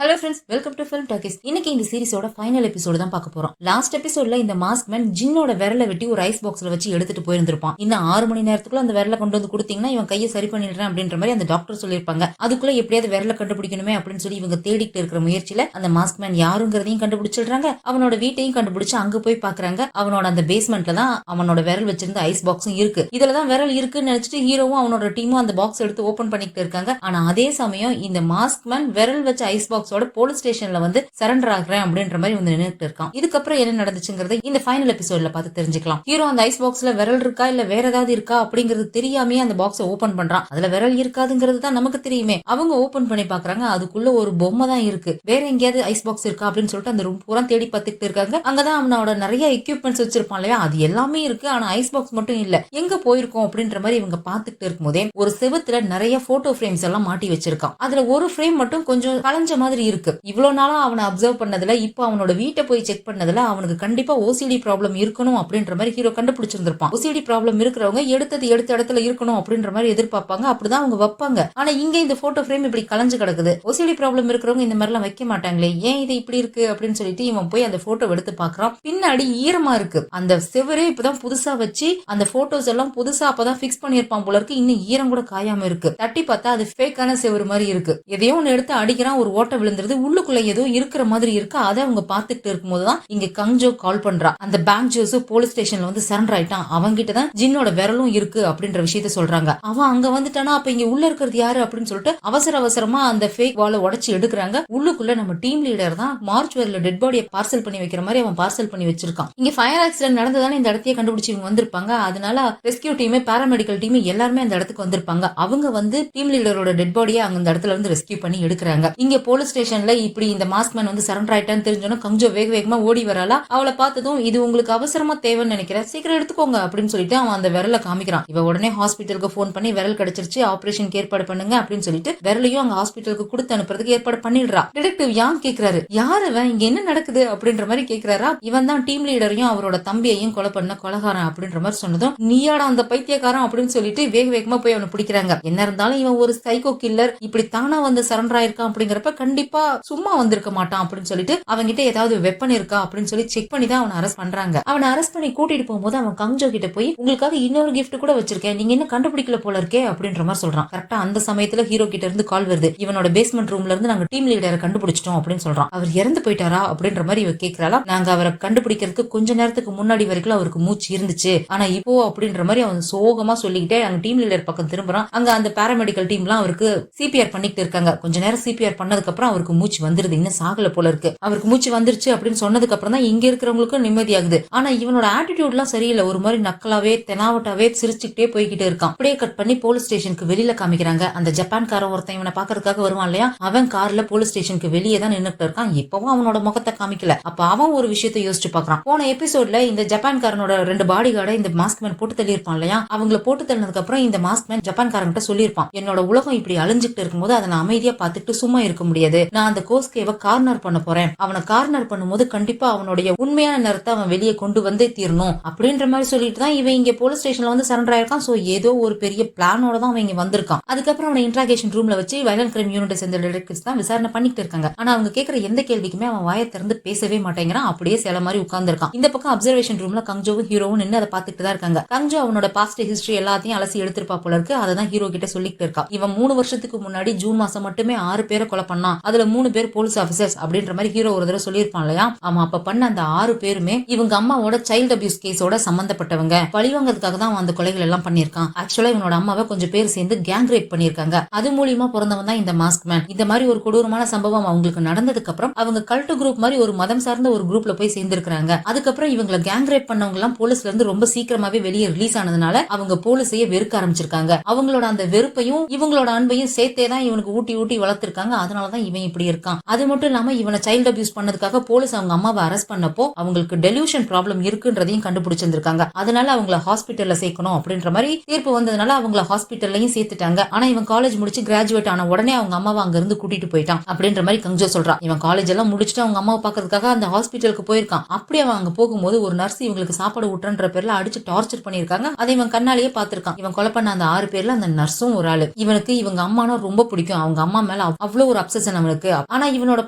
Hello friends, welcome to film talkies. இன்னைக்கு இந்த சீரிஸோட final episode தான் பார்க்க போறோம். லாஸ்ட் எபிசோட்ல இந்த மாஸ்க் மேன் ஜின்னோட விரலை வெட்டி ஒரு ஐஸ் பாக்ஸ்ல வச்சு எடுத்துட்டு போயிருந்திருப்பான். இன்னும் 6 மணி நேரத்துக்குள்ள அந்த விரலை கொண்டு வந்து கொடுத்தீங்கன்னா இவன் கையை சரி பண்ணிடுறேன் அப்படின்ற மாதிரி அந்த டாக்டர் சொல்லியிருப்பாங்க. அதுக்குள்ள எப்படியாவது விரலை கண்டுபிடிக்கணுமே அப்படின்னு சொல்லி இவங்க தேடிட்டு இருக்கிற முயற்சியில அந்த மாஸ்க் மேன் யாருங்கிறதையும் கண்டுபிடிச்சிடுறாங்க. அவனோட வீட்டையும் கண்டுபிடிச்சு அங்க போய் பாக்குறாங்க. அவனோட அந்த பேஸ்மெண்ட்ல தான் அவனோட விரல் வச்சிருந்த ஐஸ் பாக்ஸும் இருக்கு. இதுலதான் விரல் இருக்குன்னு நினைச்சிட்டு ஹீரோவும் அவனோட டீமும் அந்த பாக்ஸ் எடுத்து ஓபன் பண்ணிட்டு இருக்காங்க. ஆனா அதே சமயம் இந்த மாஸ்க் மேன் விரல் வச்ச ஐஸ் பாக்ஸோட போலீஸ் ஸ்டேஷன் வந்து சரண்டர் ஆகுறேன் அப்படின்ற மாதிரி வந்து நின்னுட்டு இருக்கான். இதுக்கப்புறம் என்ன நடந்துச்சுங்கிறத இந்த ஃபைனல் எபிசோட்ல பார்த்து தெரிஞ்சுக்கலாம். ஹீரோ அந்த ஐஸ் பாக்ஸ்ல விரல் இருக்கா இல்ல வேற ஏதாவது இருக்கா அப்படிங்கிறது தெரியாமே அந்த பாக்ஸை ஓபன் பண்றான். அதுல விரல் இருக்காதுங்கிறது தான் நமக்கு தெரியுமே. அவங்க ஓபன் பண்ணி பாக்குறாங்க, அதுக்குள்ள ஒரு பொம்மை தான் இருக்கு. வேற எங்கேயாவது ஐஸ் பாக்ஸ் இருக்கா அப்படின்னு சொல்லிட்டு அந்த ரூம் பூரா தேடி பார்த்துட்டு இருக்காங்க. அங்கதான் அவனோட நிறைய எக்யூப்மெண்ட்ஸ் வச்சிருப்பான் இல்லையா, அது எல்லாமே இருக்கு. ஆனா ஐஸ் பாக்ஸ் மட்டும் இல்ல. எங்க போயிருக்கோம் அப்படின்ற மாதிரி இவங்க பாத்துட்டு இருக்கும் போதே ஒரு செவுத்துல நிறைய போட்டோ ஃப்ரேம்ஸ் எல்லாம் மாட்டி வச்சிருக்கான். அதுல ஒரு ஃப்ரேம் மட்டும் கொஞ்சம் கலைஞ்ச மாதிரி இருக்கு. இவ்வளவு நாளா அவனை அப்சர்வ் பண்ணதுல இப்ப அவனோட வீட்டை போய் செக் பண்ணதுல அவனுக்கு கண்டிப்பா ஓசிடி ப்ராப்ளம் இருக்கணும் அப்படின்ற மாதிரி ஹீரோ கண்டுபிடிச்சிருந்திருப்பான். ஓசிடி ப்ராப்ளம் இருக்கிறவங்க எடுத்த இடத்துல இருக்கணும் அப்படின்ற மாதிரி எதிர்பார்ப்பாங்க. அப்படிதான் அவங்க வைப்பாங்க. ஆனா இங்க இந்த போட்டோ ஃப்ரேம் இப்படி கலைஞ்சு கிடக்குது. ஓசிடி ப்ராப்ளம் இருக்கிறவங்க இந்த மாதிரி எல்லாம் வைக்க மாட்டாங்களே, ஏன் இது இப்படி இருக்கு அப்படின்னு சொல்லிட்டு இவன் போய் அந்த போட்டோ எடுத்து பாக்குறான். பின்னாடி ஈரமா இருக்கு. அந்த செவரே இப்பதான் புதுசா வச்சு அந்த போட்டோஸ் எல்லாம் புதுசா அப்பதான் பிக்ஸ் பண்ணிருப்பான் போல இருக்கு. இன்னும் ஈரம் கூட காயாம இருக்கு. தட்டி பார்த்தா அது ஃபேக்கான செவரு மாதிரி இருக்கு. எதையோ ஒன்னு எடுத்து அடிக்கிறான், ஒரு ஓட்டை விழுந்துருது. உள்ளுக்குள்ள ஏதோ இருக்கிற மாதிரி இருக்கு. அதை அவங்க பாத்துட்டு இருக்கும் போதுதான் இங்க கங்ஜோ கால் பண்றா. அந்த பேங்க் ஜோஸ் போலீஸ் ஸ்டேஷன்ல வந்து சரண்டர் ஆயிட்டான். அவங்கிட்ட தான் ஜின்னோட விரலும் இருக்கு அப்படின்ற விஷயத்த சொல்றாங்க. அவன் அங்க வந்துட்டானா அப்ப இங்க உள்ள இருக்கிறது யாரு அப்படின்னு சொல்லிட்டு அவசரமா அந்த ஃபேக் வாலை உடைச்சு எடுக்கிறாங்க. உள்ளுக்குள்ள நம்ம டீம் லீடர் தான் மார்ச்சுவரியில டெட் பாடியை பார்சல் பண்ணி வைக்கிற மாதிரி அவன் பார்சல் பண்ணி வச்சிருக்கான். இங்க ஃபயர் ஆக்சிடென்ட் நடந்ததானே இந்த இடத்தையே கண்டுபிடிச்சு இவங்க வந்திருப்பாங்க. அதனால ரெஸ்கியூ டீம், பாராமெடிக்கல் டீம் எல்லாருமே அந்த இடத்துக்கு வந்திருப்பாங்க. அவங்க வந்து டீம் லீடரோட டெட் பாடியை அந்த இடத்துல இருந்து ரெஸ்கியூ பண்ணி எடுக்கிறாங்க. இங்க போலீஸ் ஸ்டேஷன்ல இப்படி இந்த மாஸ்க் மேன் வந்து சரண்டர் ஆயிட்டான்னு தெரிஞ்சோன்னா கஞ்சோ வேகமா ஓடி வராளா. அவளை பார்த்ததும் இது உங்களுக்கு அவசரமா தேவைன்னு நினைக்கிறேன், சீக்கிரம் எடுத்துக்கோங்க அப்படின்னு சொல்லிட்டு அவன் அந்த விரலை காமிக்கிறான். இவ உடனே ஹாஸ்பிட்டலுக்கு போன் பண்ணி விரல் கிடைச்சிருச்சு, ஆபரேஷனுக்கு ஏற்பாடு பண்ணுங்க அப்படின்னு சொல்லிட்டு விரலையும் அங்க ஹாஸ்பிட்டலுக்கு கொடுத்து அனுப்புறதுக்கு ஏற்பாடு பண்ணிடுறா. டிடெக்டிவ் யாங் கேக்குறாரு, யாருவன் இங்க என்ன நடக்குது அப்படின்ற மாதிரி கேக்குறாரா. இவன் தான் டீம் லீடரையும் அவரோட தம்பியையும் கொலை பண்ண கொலகாரன் அப்படின்ற மாதிரி சொன்னதும் நீயாடா அந்த பைத்தியக்காரன் அப்படின்னு சொல்லிட்டு வேகமா போய் அவனை பிடிக்கிறாங்க. என்ன இருந்தாலும் இவன் ஒரு சைக்கோ கில்லர், இப்படி தானா வந்து சரண்டர் ஆயிருக்கான் அப்படிங்கிறப்ப கண்டிப்பா சும்மா வந்திருக்க மாட்டான் அப்படின்னு சொல்லிட்டு அவன்கிட்ட ஏதாவது வெப்பன் இருக்கா அப்படின்னு சொல்லி செக் பண்ணி தான் அவனை அரெஸ்ட் பண்றாங்க. அவனை அரெஸ்ட் பண்ணி கூட்டிட்டு போகும்போது அவன் கங்ஜோ கிட்ட போய் உங்களுக்காக இன்னொரு கிஃப்ட் கூட வச்சிருக்கேன், நீங்க என்ன கண்டுபிடிக்கல போல இருக்கே அப்படின்ற மாதிரி சொல்றான். கரெக்டா அந்த சமயத்துல ஹீரோ கிட்ட இருந்து கால் வருது. இவனோட பேஸ்மெண்ட் ரூம்ல இருந்து நாங்க டீம் லீடரை கண்டுபிடிச்சிட்டோம் அப்படின்னு சொல்றான். அவர் இறந்து போயிட்டாரா அப்படின்ற மாதிரி இவ கேக்குறாளா. நாங்க அவரை கண்டுபிடிக்கிறதுக்கு கொஞ்ச நேரத்துக்கு முன்னாடி வரைக்கும் அவருக்கு மூச்சு இருந்துச்சு, ஆனா இப்போ அப்படின்ற மாதிரி அவன் சோகமா சொல்லிக்கிட்டே அங்க டீம் லீடர் பக்கம் திரும்புறான். அங்க அந்த பாராமெடிக்கல் டீம் எல்லாம் அவருக்கு சிபிஆர் பண்ணிட்டு இருக்காங்க. கொஞ்ச நேரம் சிபிஆர் பண்ணதுக்கு அப்புறம் அவருக்கு மூச்சு வந்துருது. இன்னும் சாகல போல இருக்கு. அவருக்கு மூச்சு வந்துருச்சு அப்படின்னு சொன்னதுக்கு அப்புறம் தான் இங்க இருக்கிறவங்களுக்கும் நிம்மதியாகுது. ஆனா இவனோட ஆட்டிடியூட் எல்லாம் சரியில்லை. ஒரு மாதிரி நக்கலாவே தெனாவட்டாவே சிரிச்சுக்கிட்டே போய்கிட்டே இருக்கான். அப்படியே கட் பண்ணி போலீஸ் ஸ்டேஷனுக்கு வெளியில காமிக்கிறாங்க. அந்த ஜப்பான்காரன் ஒருத்தன் இவனை பாக்குறதுக்காக வருவான் இல்லையா, அவன் கார்ல போலீஸ் ஸ்டேஷனுக்கு வெளியே தான் நின்னுட்டு இருக்கான். இப்பவும் அவனோட முகத்தை காமிக்கல. அப்ப அவன் ஒரு விஷயத்தை யோசிச்சு பாக்குறான். போன எபிசோட்ல இந்த ஜப்பான்காரனோட 2 பாடி கார்டை இந்த மாஸ்க் மேன் போட்டு தள்ளியிருப்பான் இல்லையா, அவங்களை போட்டு தள்ளினதுக்கு அப்புறம் இந்த மாஸ்க் மேன் ஜப்பான்காரங்கிட்ட சொல்லியிருப்பான், என்னோட உலகம் இப்படி அழிஞ்சுட்டு இருக்கும்போது அதை நான் அமைதியா பாத்துட்டு சும்மா இருக்க முடியாது, நான் அந்த கோஸ்கேவை கார்னர் பண்ண போறேன். அவனை கார்னர் பண்ணும்போது கண்டிப்பா அவனுடைய உண்மையான நேரத்தை அவன் வெளியே கொண்டு வந்தே தீரணும் அப்படின்ற மாதிரி சொல்லிட்டு தான் இவன் இங்க போலீஸ் ஸ்டேஷன்ல வந்து சரண்டர் ஆயிருக்கான். சோ ஏதோ ஒரு பெரிய பிளானோட தான் அவன் இங்க வந்திருக்கான். அதுக்கப்புறம் அவனை இன்ட்ராகேஷன் ரூம்ல வச்சு வயலன்ட் கிரைம் யூனிட்டை சேர்ந்த டிடெக்டிவ்ஸ் தான் விசாரணை பண்ணிட்டு இருக்காங்க. ஆனா அவங்க கேட்கிற எந்த கேள்விக்குமே அவன் வாயை திறந்து பேசவே மாட்டேங்கிறான். அப்படியே சில மாதிரி உட்கார்ந்து இருக்கான். இந்த பக்கம் அப்சர்வேஷன் ரூம்ல கங்ஜோவும் ஹீரோவும் நின்று அதை பார்த்துட்டு தான் இருக்காங்க. கங்ஜோ அவனோட பாஸ்ட் ஹிஸ்டரி எல்லாத்தையும் அலசி எடுத்திருப்பா போல இருக்கு. அதை தான் ஹீரோ கிட்ட சொல்லிட்டு இருக்கா. இவன் 3 வருஷத்துக்கு முன்னாடி ஜூன் மாசம் மட்டுமே 6 பேரை கொலை பண்ணான். அதுல 3 பேர் போலீஸ் ஆபீசர்ஸ் அப்படின்ற மாதிரி ஹீரோ ஒரு தடவை சொல்லியிருப்பான் இல்லையா. அவன் அப்ப பண்ண அந்த 6 பேருமே இவங்க அம்மாவோட சைல்ட் அபியூஸ் கேஸோட சம்பந்தப்பட்டவங்க. பழிவாங்கிறதுக்காக தான் அவன் அந்த கொலைகள் எல்லாம் பண்ணிருக்கான். ஆக்சுவலா இவனோட அம்மாவை கொஞ்சம் பேர் சேர்ந்து கேங் ரேப் பண்ணிருக்காங்க. அது மூலியமா பிறந்தவன் தான் இந்த மாஸ்க் மேன். இந்த மாதிரி ஒரு கொடூரமான சம்பவம் அவங்களுக்கு நடந்ததுக்கு அப்புறம் அவங்க கல்ட் குரூப் மாதிரி ஒரு மதம் சார்ந்த ஒரு குரூப்ல போய் சேர்ந்திருக்காங்க. அதுக்கப்புறம் இவங்களை கேங் ரேப் பண்ணவங்க எல்லாம் போலீஸ்ல இருந்து ரொம்ப சீக்கிரமாவே வெளியே ரிலீஸ் ஆனதுனால அவங்க போலீஸையே வெறுக்க ஆரம்பிச்சிருக்காங்க. அவங்களோட அந்த வெறுப்பையும் இவங்களோட அன்பையும் சேர்த்தே தான் இவனுக்கு ஊட்டி வளர்த்திருக்காங்க. அதனாலதான் இவன் இப்படி இருக்கான். அது மட்டும் இல்லாம இவனை சைல்ட் அபியூஸ் பண்ணதுக்காக போலீஸ் அவங்க அம்மாவை அரெஸ்ட் பண்ணப்போ அவங்களுக்கு டெலியூஷன் ப்ராப்ளம் இருக்குன்றதையும் கண்டுபிடிச்சிருக்காங்க. அதனால அவங்கள ஹாஸ்பிட்டல்ல சேர்க்கணும் அப்படின்ற மாதிரி தீர்ப்பு வந்ததுனால அவங்கள ஹாஸ்பிட்டல்லையும் சேர்த்துட்டாங்க. ஆனா இவன் காலேஜ் முடிச்சு கிராஜுவேட் ஆன உடனே அவங்க அம்மாவை அங்க இருந்து கூட்டிட்டு போயிட்டான் அப்படின்ற மாதிரி கங்ஜோ சொல்றான். இவன் காலேஜ் எல்லாம் முடிச்சுட்டு அவங்க அம்மாவை பாக்குறதுக்காக அந்த ஹாஸ்பிட்டலுக்கு போயிருக்கான். அப்படி அவன் அங்க போகும்போது ஒரு நர்ஸ் இவங்களுக்கு சாப்பாடு ஊட்டுன்ற பேர்ல அடிச்சு டார்ச்சர் பண்ணிருக்காங்க. அதை இவன் கண்ணாலேயே பாத்திருக்கான். இவன் கொலை பண்ண அந்த 6 பேர்ல அந்த நர்ஸும் ஒரு ஆளு. இவனுக்கு இவங்க அம்மானா ரொம்ப பிடிக்கும். அவங்க அம்மா மேல அவ்வளவு ஒரு அப்சஷன் அவனுக்கு. ஆனா இவனோட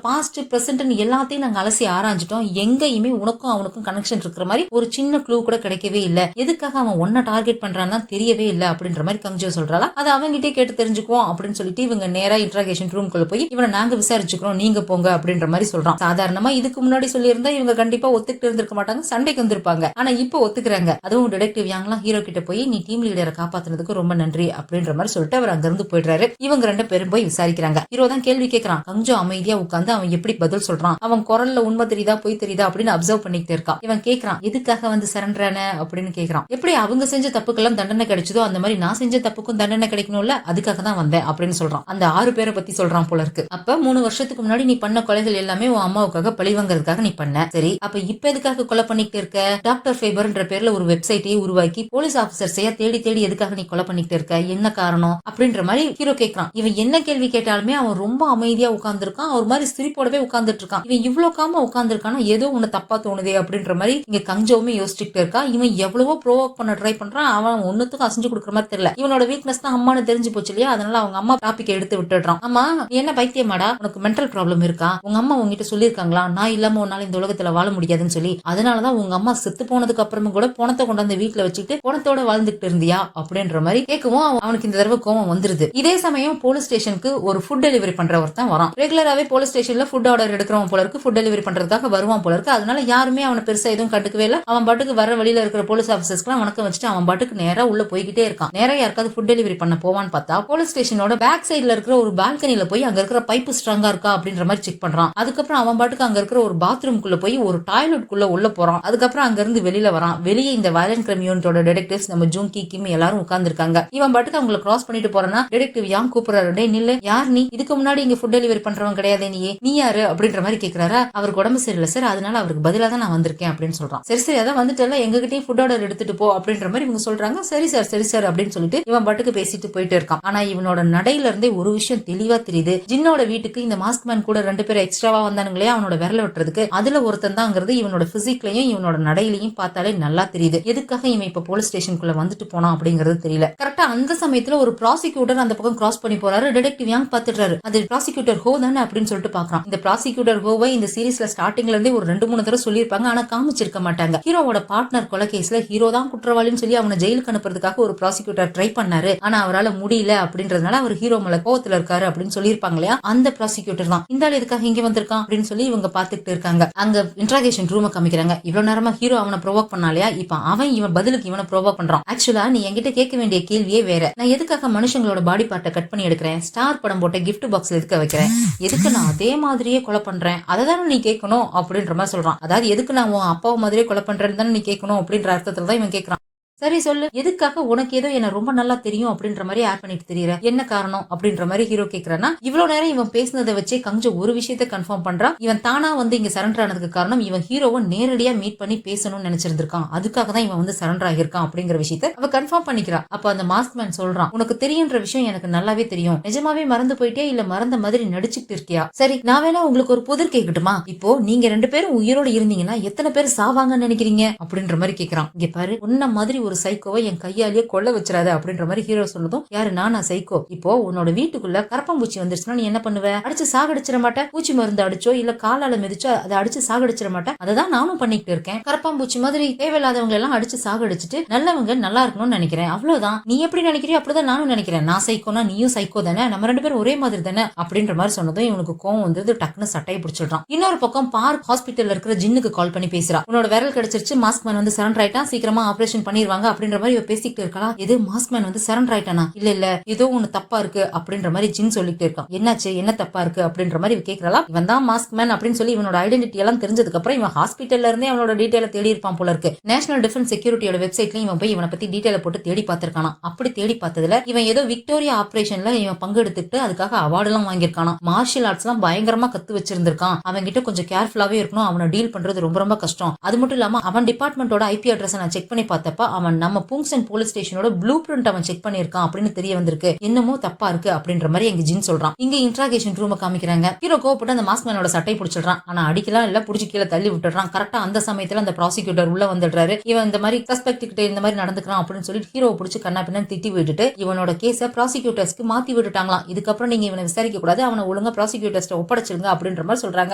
பாஸ்ட் பிரசன்ட் எல்லாத்தையும் நாங்க அலசி ஆராய்ஞ்சிட்டோம், எங்கேயுமே உனக்கும் அவனுக்கும் கனெக்ஷன் இருக்கிற மாதிரி ஒரு சின்ன க்ளூ கூட கிடைக்கவே இல்ல, எதுக்காக அவன் ஒன்ன டார்கெட் பண்றான்னு தெரியவே இல்ல அப்படின்ற மாதிரி கங்ஜோ சொல்றாளா. அதை அவங்கிட்டே கேட்டு தெரிஞ்சுக்குவோம் அப்படின்னு சொல்லிட்டு இவங்க நேரா இன்ட்ராகேஷன் ரூம்குள்ள போய் இவனை நாங்க விசாரிச்சுக்கிறோம், நீங்க போங்க அப்படின்ற மாதிரி சொல்றான். சாதாரணமா இதுக்கு முன்னாடி சொல்லியிருந்தா இவங்க கண்டிப்பா ஒத்துக்கிட்டு இருந்திருக்க மாட்டாங்க, சண்டைக்கு வந்திருப்பாங்க. ஆனா இப்போ ஒத்துக்கிறாங்க. அதுவும் டிடெக்டிவ் யாங்லாம் ஹீரோ கிட்ட போய் நீ டீம் லீடரை காப்பாத்துனதுக்கு ரொம்ப நன்றி அப்படின்ற மாதிரி சொல்லிட்டு அவர் அங்க இருந்து போயிடுறாரு. இவங்க ரெண்டு பேரும் போய் விசாரிக்கிறாங்க. ஹீரோ தான் கேள்வி கேட்கறான். கங்ஜோ அமைதியா உட்கார்ந்து அவன் எப்படி பதில் சொல்றான், அவன் குரல்ல உண்மை தெரியுதா போய் தெரியுதா அப்படின்னு அப்சர்வ் பண்ணிட்டு இருக்கான். இவன் கேட்கறான், எதுக்காக வந்து சரண்டரான அப்படின்னு கேட்கறான். எப்படி அவங்க செஞ்ச தப்புக்கெல்லாம் தண்டனை கிடைச்சதோ அந்த மாதிரி நான் செஞ்ச தப்புக்கும் தண்டனை கிடைக்கணும்ல, அதுக்காக தான் வந்தேன் அப்படின்னு சொல்றான். அந்த 6 பேரை பத்தி சொல்றான் போல இருக்கு. அப்ப 3 வருஷத்துக்கு முன்னாடி நீ பண்ண கொலைகள் எல்லாமே உன் அம்மாவுக்காக பழிவாங்கிறதுக்காக நீ பண்ண, சரி அப்ப இப்ப எதுக்காக கொலை பண்ணிட்டு இருக்க? டாக்டர் ஃபேபர்ன்ற பேர்ல ஒரு வெப்சைட்டையே உருவாக்கி போலீஸ் ஆபீசர்ஸையா தேடி தேடி எதுக்காக நீ கொலை பண்ணிட்டு இருக்க, என்ன காரணம் அப்படின்ற மாதிரி ஹீரோ கேட்கறான். இவன் என்ன கேள்வி கேட்டாலுமே அவன் ரொம்ப அமைதியா உட்கார்ந்துருக்கான், ஒரு மாதிரி சிரிப்போடவே உட்கார்ந்துட்டு இருக்கான். இவன் இவ்வளவு காம உட்கார்ந்துருக்கானா ஏதோ ஒண்ணு தப்பா தோணுதே அப்படின்ற மாதிரி இங்க கஞ்சவுமே யோசிச்சுட்டு இருக்கா. இவன் எவ்வளவோ ப்ரோவோக் பண்ண ட்ரை பண்றான், அவன் ஒன்னுத்துக்கும் அசைஞ்சு கொடுக்குற மாதிரி தெரியல. இவனோட வீக்னஸ் தான் அம்மானு தெரிஞ்சு போச்சு இல்லையா, அதனால அவங்க அம்மா டாபிக் எடுத்து விட்டுடுறான். அம்மா நீ என்ன பைத்தியமாடா, உனக்கு மென்டல் ப்ராப்ளம் இருக்கா, உங்க அம்மா உங்ககிட்ட சொல்லிருக்காங்களா நான் இல்லாம உன்னால இந்த உலகத்துல வாழ முடியாதுன்னு சொல்லி, அதனாலதான் உங்க அம்மா செத்து போனதுக்கு அப்புறமும் கூட பணத்தை கொண்டாந்து வீட்டுல வச்சுட்டு பணத்தோட வாழ்ந்துட்டு இருந்தியா அப்படின்ற மாதிரி கேட்கவும் அவனுக்கு இந்த தடவை கோவம் வந்துருது. இதே சமயம் போலீஸ் ஸ்டேஷனுக்கு ஒரு ஃபுட் டெலிவரி பண்ற ஒருத்தன் வரான். ரெகுலராவே போலீஸ் ஸ்டேஷன்ல ஃபுட் ஆர்டர் எடுக்கிறவன் போல இருக்கு, ஃபுட் டெலிவரி பண்றதுக்காக வருவான் போல இருக்கு. அதனால யாருமே அவனை பெருசா எதுவும் கண்டுக்கவே இல்ல. அவன் பாட்டுக்கு வர வழியில இருக்கிற போலீஸ் ஆபீசர்ஸ்க்கு வணக்கம் வச்சுட்டு அவன் பாட்டுக்கு நேரா உள்ள போய்கிட்டே இருக்கான். நேரா யாருக்காவது ஃபுட் டெலிவரி பண்ண போவான்னு பார்த்தா போலீஸ் ஸ்டேஷனோட பேக் சைடுல இருக்கிற ஒரு பால்கனில போய் அங்க இருக்கிற பைப்பு ஸ்ட்ராங்கா இருக்கா அப்படின்ற மாதிரி செக் பண்றான். அதுக்கப்புறம் அவன் பாட்டுக்கு அங்க இருக்கிற ஒரு பாத்ரூம்குள்ள போய் ஒரு டாய்லெட் குள்ள உள்ள போறான். அதுக்கப்புறம் அங்க இருந்து வெளியில வரான். வெளியே இந்த வயலண்ட் கிரைம் யூனிட்டோட டிடெக்டிவ்ஸ் நம்ம ஜூங்கி கிம் எல்லாரும் உட்கார்ந்துருக்காங்க. இவன் பாட்டுக்கு அவங்களை கிராஸ் பண்ணிட்டு போறானா டிடெக்டிவ் யாங் கூப்பிடுறாரு, டே நில்லு, யார் நீ, இதுக்கு முன்னாடி இங்க ஃபுட் டெலிவரி பண்றவன் கிடையாது, நீ யாரு அப்படின்ற மாதிரி கேக்குறாரா. அவருக்கு உடம்பு சரியில்லை சார், அதனால அவருக்கு பதிலா தான் நான் வந்திருக்கேன் அப்படின்னு சொல்றான். சரி சரி அதான் வந்துட்டல, எங்ககிட்டயும் ஃபுட் ஆர்டர் எடுத்துட்டு போ அப்படின்ற மாதிரி இவங்க சொல்றாங்க. சரி சார் அப்படின்னு சொல்லிட்டு இவன் பாட்டுக்கு பேசிட்டு போயிட்டு இருக்கான். ஆனா இவனோட நடையில இருந்தே ஒரு விஷயம் தெளிவா தெரியுது. ஜின்னோட வீட்டுக்கு இந்த மாஸ்க் மேன் கூட 2 பேரும் எக்ஸ்ட்ராவா வந்தானுங்களே அவனோட விரல வெட்டுறதுக்கு, அதுல ஒருத்தன் தாங்கிறது இவனோட பிசிக்லயும் இவனோட நடையிலையும் பார்த்தாலே நல்லா தெரியுது. எதுக்காக இவன் இப்ப போலீஸ் ஸ்டேஷனுக்குள்ள வந்துட்டு போனான் அப்படிங்கிறது தெரியல. கரெக்டா அந்த சமயத்துல ஒரு ப்ராசிக்யூட்டர் அந்த பக்கம் கிராஸ் பண்ணி போறாரு. டிடெக்டிவ் யாங் பாத்துறாரு, அது ப்ராசிக்யூட்டர் ஹோ தானே அப்படின்னு சொல்லிட்டு பாக்குறான். இந்த ப்ராசிக்யூட்டர் ஹோவை இந்த சீரீஸ்ல ஸ்டார்டிங்ல இருந்தே ஒரு 2-3 தடவை சொல்லியிருப்பாங்க, ஆனா காமிச்சிருக்க மாட்டாங்க. ஹீரோவோட பார்ட்னர் கொலை கேஸ்ல ஹீரோ தான் குற்றவாளின்னு சொல்லி அவனை ஜெயிலுக்கு அனுப்புறதுக்காக ஒரு ப்ராசிக்யூட்டர் ட்ரை பண்ணாரு, ஆனா அவரால் முடியல அப்படின்றதுனால அவர் ஹீரோ மேல கோவத்துல இருக்காரு அப்படின்னு சொல்லியிருப்பாங்க இல்லையா, அந்த ப்ராசிக்யூட்டர் தான். இந்த ஆள் எதுக்காக இங்க வந்திருக்கான் அப்படின்னு சொல்லி இவங்க பாத்துக்கிட்டு இருக்காங்க. அங்க இன்ட்ராகேஷன் ரூமை காமிக்கிறாங்க. இவ்வளவு நேரமா ஹீரோ அவனை ப்ரோவோக் பண்ணாலையா, இப்ப அவன் இவன் பதிலுக்கு இவனை ப்ரோவோக் பண்றான். ஆக்சுவலா நீ என்கிட்ட கேட்க வேண்டிய கேள்வியே வேற, நான் எதுக்காக மனுஷங்களோட பாடி பார்ட்டை கட் பண்ணி எடுக்கிறேன், ஸ்டார் படம் போட்ட கிஃப்ட் பாக்ஸ்ல எதுக்க வைக்கிறேன், எதுக்கு நான் அதே மாதிரியே கொலை பண்றேன் அததானே நீ கேட்கணும் அப்படின்ற மாதிரி சொல்றான். அதாவது எதுக்கு நான் உன் அப்பாவை மாதிரியே கொலை பண்றேன்னு தானே நீ கேட்கணும் அப்படின்ற அர்த்தத்துல தான் இவன் கேட்கறான். சரி சொல்லு, எதுக்காக, உனக்கு ஏதோ என்ன ரொம்ப நல்லா தெரியும் அப்படின்ற மாதிரி ஆட் பண்ணிட்டு தெரியற, என்ன காரணம் அப்படின்ற மாதிரி ஹீரோ கேக்குறானா. இவ்வளவு நேரம் இவன் பேசினதை வச்சே கஞ்ச ஒரு விஷயத்த கன்ஃபார்ம் பண்றான். இவன் தானா வந்து இங்க சரண்டர் ஆனதுக்கு காரணம் இவன் ஹீரோவை நேரடியா மீட் பண்ணி பேசணும்னு நினைச்சிருந்திருக்கான், அதுக்காக தான் இவன் வந்து சரண்டர் ஆகியிருக்கான் அப்படிங்கிற விஷயத்த அவ கன்ஃபார்ம் பண்ணிக்கிறா. அப்ப அந்த மாஸ்க் மேன் சொல்றான், உனக்கு தெரியுன்ற விஷயம் எனக்கு நல்லாவே தெரியும், நிஜமாவே மறந்து போயிட்டே இல்ல மறந்த மாதிரி நடிச்சுட்டு இருக்கியா, சரி நான் வேணா உங்களுக்கு ஒரு புதிர் கேட்கட்டுமா, இப்போ நீங்க 2 பேரும் உயிரோட இருந்தீங்கன்னா எத்தனை பேர் சாவாங்கன்னு நினைக்கிறீங்க அப்படின்ற மாதிரி கேக்குறான். இங்க பாரு, உன்ன மாதிரி ஒரு சைக்கோவை என் கையாலேயே கொள்ள வச்சிடாத அப்படின்ற மாதிரி ஹீரோ சொன்னதும், யாரு நானா சைக்கோ, இப்போ உன்னோட வீட்டுக்குள்ள கரப்பாம்பூச்சி வந்துருச்சுன்னா நீ என்ன பண்ணுவ, அடிச்சு சாகடிச்சிட மாட்டேன், பூச்சி மருந்து அடிச்சோ இல்ல காலால மிதிச்சோ அதை அடிச்சு சாகடிச்சிட மாட்டேன், அததான் நானும் பண்ணிட்டு இருக்கேன், கரப்பாம்பூச்சி மாதிரி தேவையில்லாதவங்க எல்லாம் அடிச்சு சாகடிச்சிட்டு நல்லவங்க நல்லா இருக்கணும்னு நினைக்கிறேன், அவ்வளவுதான், நீ எப்படி நினைக்கிறியோ அப்படிதான் நானும் நினைக்கிறேன், நான் சைக்கோனா நீயும் சைக்கோ தானே, நம்ம 2 பேரும் ஒரே மாதிரி தானே அப்படின்ற மாதிரி சொன்னதும் இவனுக்கு கோவம் வந்து டக்குன்னு சட்டையை பிடிச்சிடுறான். இன்னொரு பக்கம் பார்க் ஹாஸ்பிட்டல்ல இருக்கிற ஜின்னுக்கு கால் பண்ணி பேசுறா, உன்னோட விரல் கிடைச்சிருச்சு, மாஸ்க் மேன் வந்து சரண்டர் ஆயிட்டான், சீக்கிரமா ஆபரேஷன் பண்ணிடுவாங்க அப்படின்ற மாதிரி பேசிக்கிட்டு இருக்கலாம். எது மாஸ்க் மேன் வந்து சரண்டர் ஆயிட்டானா, இல்ல ஏதோ ஒண்ணு தப்பா இருக்கு அப்படின்ற மாதிரி ஜின் சொல்லிட்டு இருக்கான். என்னாச்சு, என்ன தப்பா இருக்கு அப்படின்ற மாதிரி கேக்குறா. இவன் தான் மாஸ்க் மேன் அப்படின்னு சொல்லி இவனோட ஐடென்டிட்டி எல்லாம் தெரிஞ்சதுக்கு அப்புறம் இவன் ஹாஸ்பிட்டல்ல இருந்தே அவனோட டீடைல தேடி இருப்பான் போல இருக்கு. நேஷனல் டிஃபென்ஸ் செக்யூரிட்டியோட வெப்சைட்ல இவன் போய் இவனை பத்தி டீடைல போட்டு தேடி பார்த்திருக்கானா. அப்படி தேடி பார்த்ததுல இவன் ஏதோ விக்டோரியா ஆபரேஷன்ல இவன் பங்கெடுத்துட்டு அதுக்காக அவார்டு எல்லாம் வாங்கியிருக்கானா. மார்ஷியல் ஆர்ட்ஸ் எல்லாம் பயங்கரமா கத்து வச்சிருந்திருக்கான். அவன் கிட்ட கொஞ்சம் கேர்ஃபுல்லாவே இருக்கணும், அவனை டீல் பண்றது ரொம்ப ரொம்ப கஷ்டம். அது மட்டும் இல்லாம அவன் டிபார்ட்மெண்டோட ஐபி அட்ரஸ் நான் செக் பண்ணி பார்த்தப்ப அவன் நம்ம புங்சன் போலீஸ் ஸ்டேஷனோட ப்ளூ பிரிண்ட் அவன் செக் பண்ணிருக்கான் அப்படின்னு தெரிய வந்திருக்கு. என்னமோ தப்பா இருக்கு அப்படின்ற மாதிரி எங்க ஜின் சொல்றான். இங்க இன்ட்ராகேஷன் ரூம் காமிக்கிறாங்க. ஹீரோ கோவப்பட்டு அந்த மாஸ்க் மேனோட சட்டை பிடிச்சிடுறான். ஆனா அடிக்கலாம் இல்ல, புடிச்சு கீழே தள்ளி விட்டுறான். கரெக்டா அந்த சமயத்துல அந்த ப்ராசிக்யூட்டர் உள்ள வந்துடுறாரு. இவன் இந்த மாதிரி சஸ்பெக்ட் கிட்ட இந்த மாதிரி நடந்துக்கிறான் அப்படின்னு சொல்லி ஹீரோவை பிடிச்சி கண்ணா பின்னா திட்டி விட்டுட்டு இவனோட கேஸ ப்ராசிக்யூட்டர்ஸ்க்கு மாத்தி விட்டுட்டாங்களாம். இதுக்கப்புறம் நீங்க இவனை விசாரிக்க கூடாது, அவனை ஒழுங்கா ப்ராசிக்யூட்டர்ஸ் ஒப்படைச்சிருங்க அப்படின்ற மாதிரி சொல்றாங்க.